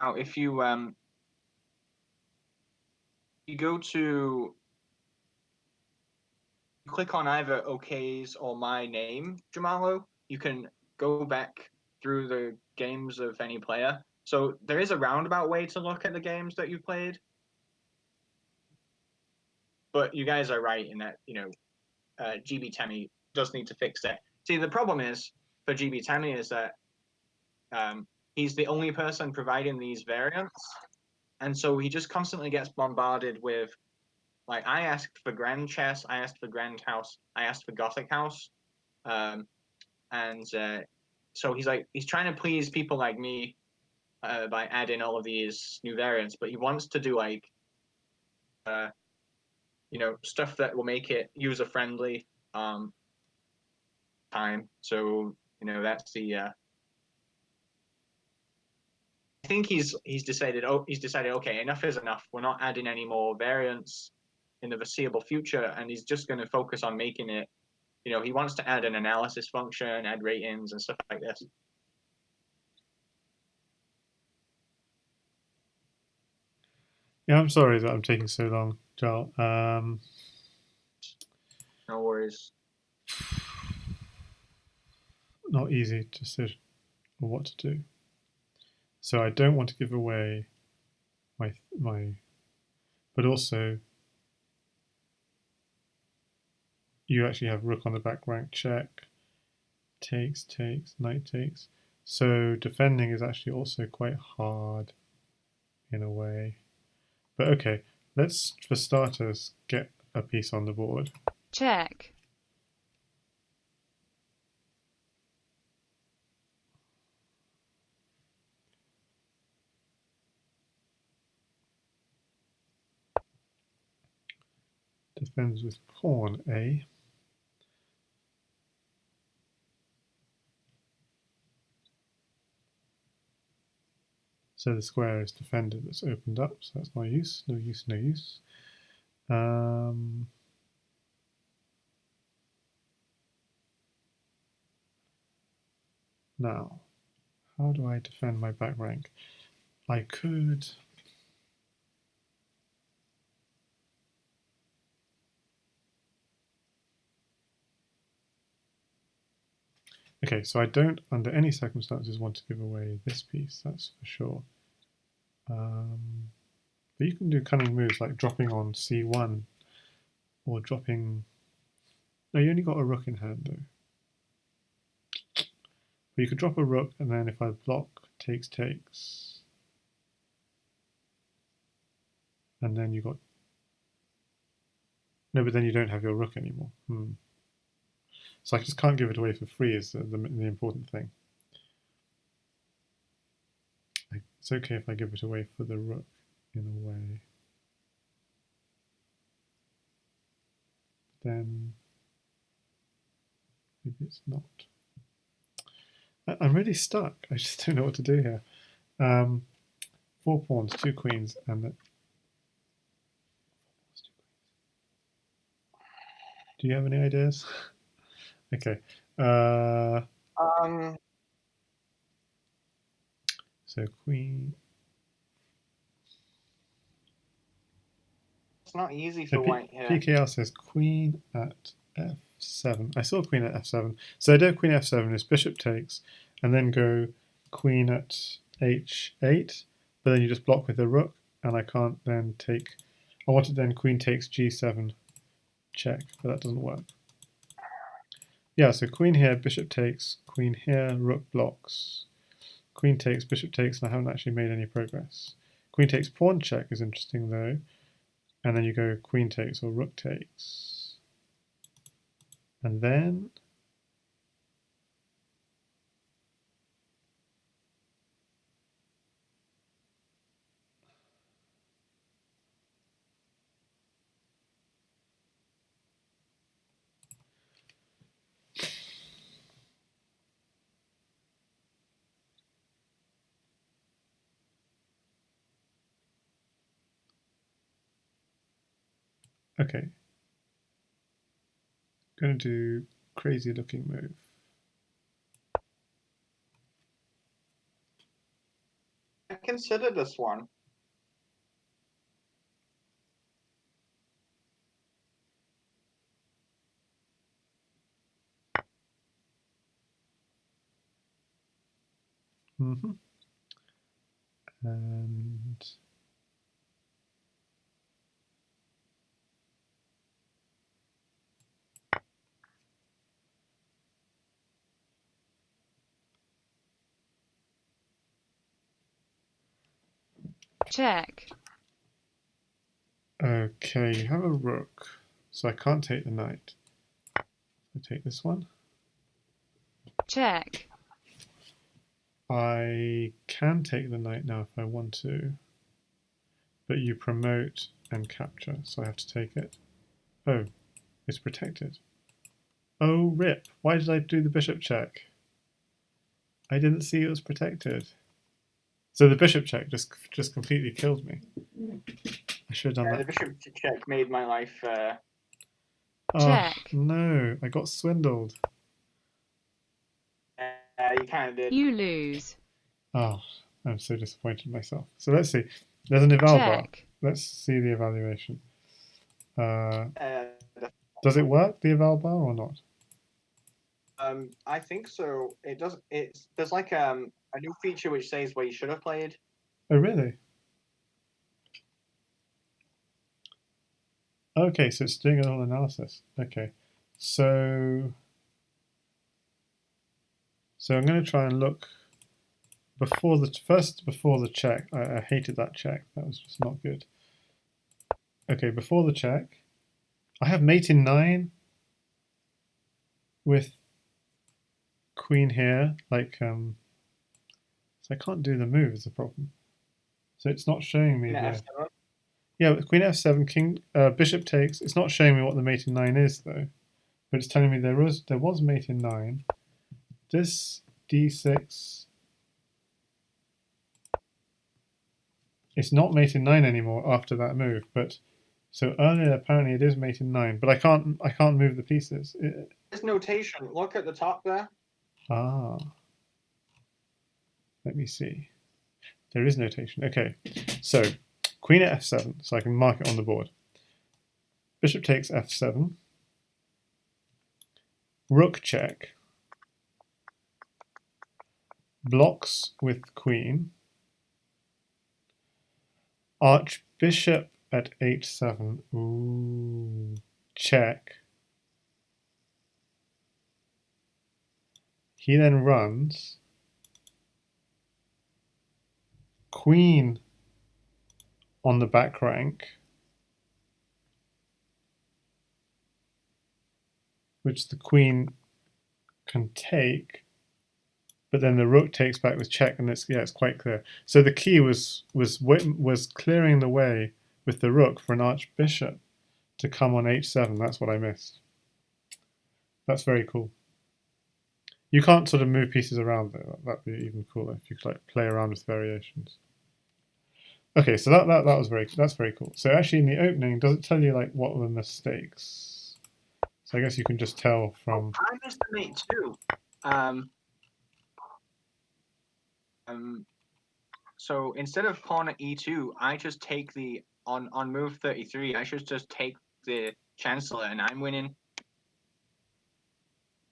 Now, if you you go to click on either OK's or my name, Jamalo, you can go back through the games of any player. So there is a roundabout way to look at the games that you've played. But you guys are right in that, GB Temi does need to fix that. See, the problem is for GB Temi is that he's the only person providing these variants. And so he just constantly gets bombarded with, like, I asked for Grand Chess, I asked for Grand House, I asked for Gothic House. And so he's trying to please people like me by adding all of these new variants, but he wants to do stuff that will make it user friendly time. So that's the I think he's decided okay, enough is enough. We're not adding any more variants in the foreseeable future, and he's just going to focus on making it. He wants to add an analysis function, add ratings and stuff like this. yeah, I'm sorry that I'm taking so long, Joel. No worries. Not easy decision on what to do. So I don't want to give away my, but also you actually have rook on the back rank check, takes, knight takes. So defending is actually also quite hard in a way. But okay, let's, for starters, get a piece on the board. check, Defends with pawn A. So the square is defended, that's opened up, so that's no use, no use, no use. Now, how do I defend my back rank? I could... Okay, so I don't, under any circumstances, want to give away this piece, that's for sure. But you can do cunning moves like dropping on c1 or dropping... No, you only got a rook in hand though. But you could drop a rook and then if I block, takes. And then you got... No, but then you don't have your rook anymore. So I just can't give it away for free is the important thing. It's okay if I give it away for the rook in a way. Then maybe it's not. I'm really stuck. I just don't know what to do here. 4 pawns, 2 queens, and do you have any ideas? Okay. So queen. It's not easy So for white here. PKR says queen at f7. I saw queen at f7. So the idea of queen at f7 is bishop takes, and then go queen at h8, but then you just block with the rook, and I can't then take. I wanted then queen takes g7 check, but that doesn't work. Yeah, so queen here, bishop takes, queen here, rook blocks, queen takes, bishop takes, and I haven't actually made any progress. Queen takes, pawn check is interesting though, and then you go queen takes or rook takes. And then okay, going to do crazy looking move. I consider this one. And check, okay, you have a rook, so I can't take the knight. I take this one. check, I can take the knight now if I want to, but you promote and capture, so I have to take it. Oh, it's protected. Oh, rip. Why did I do the bishop check? I didn't see it was protected. So the bishop check just completely killed me. I should have done The that. bishop check made my life. Oh, check. no, I got swindled. You kind of did. You lose. Oh, I'm so disappointed in myself. So let's see. There's an eval bar. Check. Let's see the evaluation. The- Does it work, the eval bar, or not? I think so. It does. There's like a new feature which says where you should have played. Oh, really? Okay, so it's doing a little analysis. Okay, so I'm going to try and look before the check. I hated that check. That was just not good. Okay, before the check, I have mate in 9 with queen here. Like, so I can't do the move is the problem. So it's not showing me Queen at the. F7. Yeah, with queen f7, king bishop takes. It's not showing me what the mate in 9 is though, but it's telling me there was mate in 9. This d6. It's not mate in 9 anymore after that move, but so earlier apparently it is mate in 9, but I can't move the pieces. There's notation. Look at the top there. Ah, let me see. There is notation. Okay, so queen at f7, so I can mark it on the board. Bishop takes f7. Rook check. Blocks with queen. Archbishop at h7. Ooh, check. He then runs. Queen on the back rank, which the queen can take, but then the rook takes back with check, and it's quite clear. So the key was clearing the way with the rook for an archbishop to come on h7. That's what I missed. That's very cool. You can't sort of move pieces around though. That'd be even cooler if you could like play around with variations. Okay, so that's very cool. So actually in the opening, does it tell you like what were the mistakes? So I guess you can just tell from. I missed the mate too. So instead of pawn at e2, I just take the on move 33, I should just take the Chancellor and I'm winning.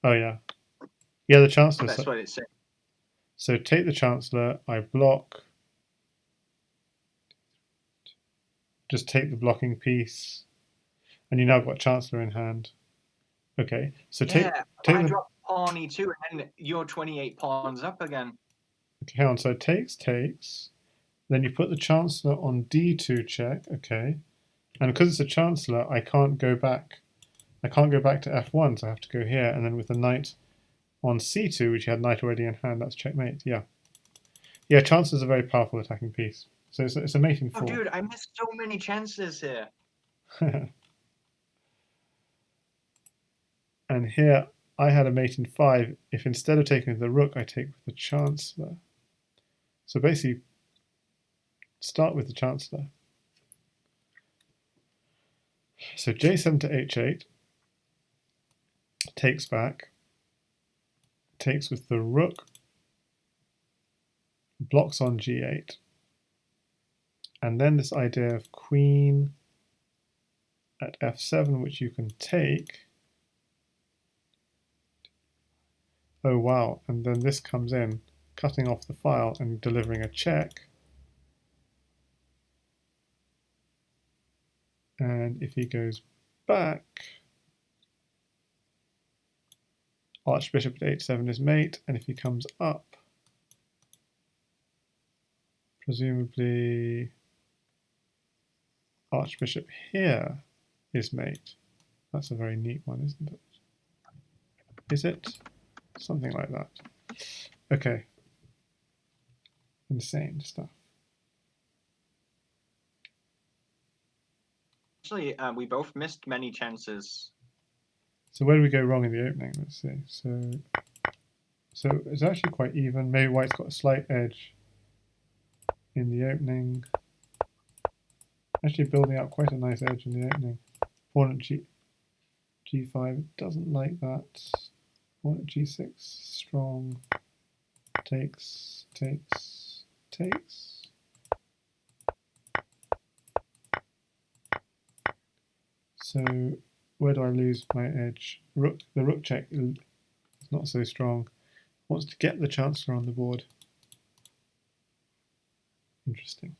Oh yeah, yeah. The Chancellor. That's what it said. So take the Chancellor. I block. Just take the blocking piece, and you now got Chancellor in hand. Okay, so take I the. drop pawn e2 and then you're 28 pawns up again. Okay, hang on. So takes. Then you put the Chancellor on d2 check. Okay, and because it's a Chancellor, I can't go back. I can't go back to f1, so I have to go here, and then with the knight on c2, which you had knight already in hand, that's checkmate. Yeah, yeah. Chancellor's a very powerful attacking piece. So it's a mate in 4. Oh, dude, I missed so many chances here. And here I had a mate in 5. If instead of taking with the rook, I take with the Chancellor. So basically, start with the Chancellor. So j7 to h8, takes back, takes with the rook, blocks on g8. And then this idea of queen at f7, which you can take. Oh wow, and then this comes in, cutting off the file and delivering a check. And if he goes back, Archbishop at h7 is mate, and if he comes up, presumably Archbishop here is mate. That's a very neat one, isn't it? Is it? Something like that. Okay. Insane stuff. Actually, we both missed many chances. So where do we go wrong in the opening? Let's see. So it's actually quite even. Maybe white's got a slight edge in the opening. Actually building up quite a nice edge in the opening. Pawn at g5, it doesn't like that. Pawn at g6, strong. Takes. So where do I lose my edge? Rook. The rook check is not so strong. Wants to get the Chancellor on the board. Interesting.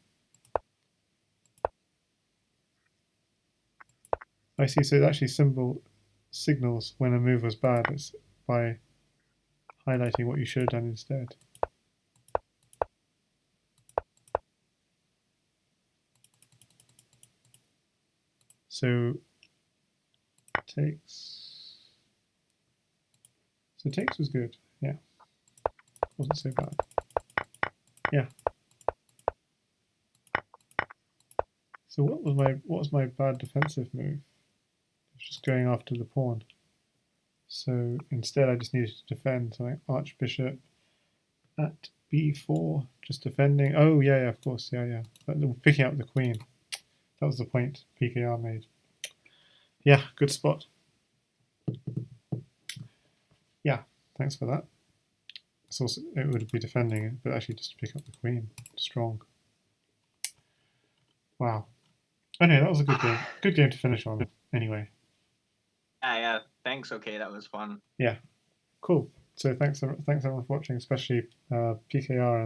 I see. So it actually signals when a move was bad. It's by highlighting what you should have done instead. So takes. So takes was good. Yeah, wasn't so bad. Yeah. So what was my bad defensive move? Just going after the pawn. So instead I just needed to defend. So like Archbishop at b4, just defending. Oh yeah, of course, yeah. Picking up the queen. That was the point PKR made. Yeah, good spot. Yeah, thanks for that. It's also, it would be defending it, but actually just to pick up the queen. Strong. Wow. Anyway, that was a good game. Good game to finish on. Anyway. Yeah. Thanks. Okay, that was fun. Yeah. Cool. So thanks everyone for watching, especially PKR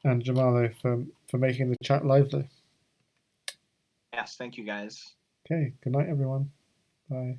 and Jamalo for making the chat lively. Yes, thank you guys. Okay. Good night, everyone. Bye.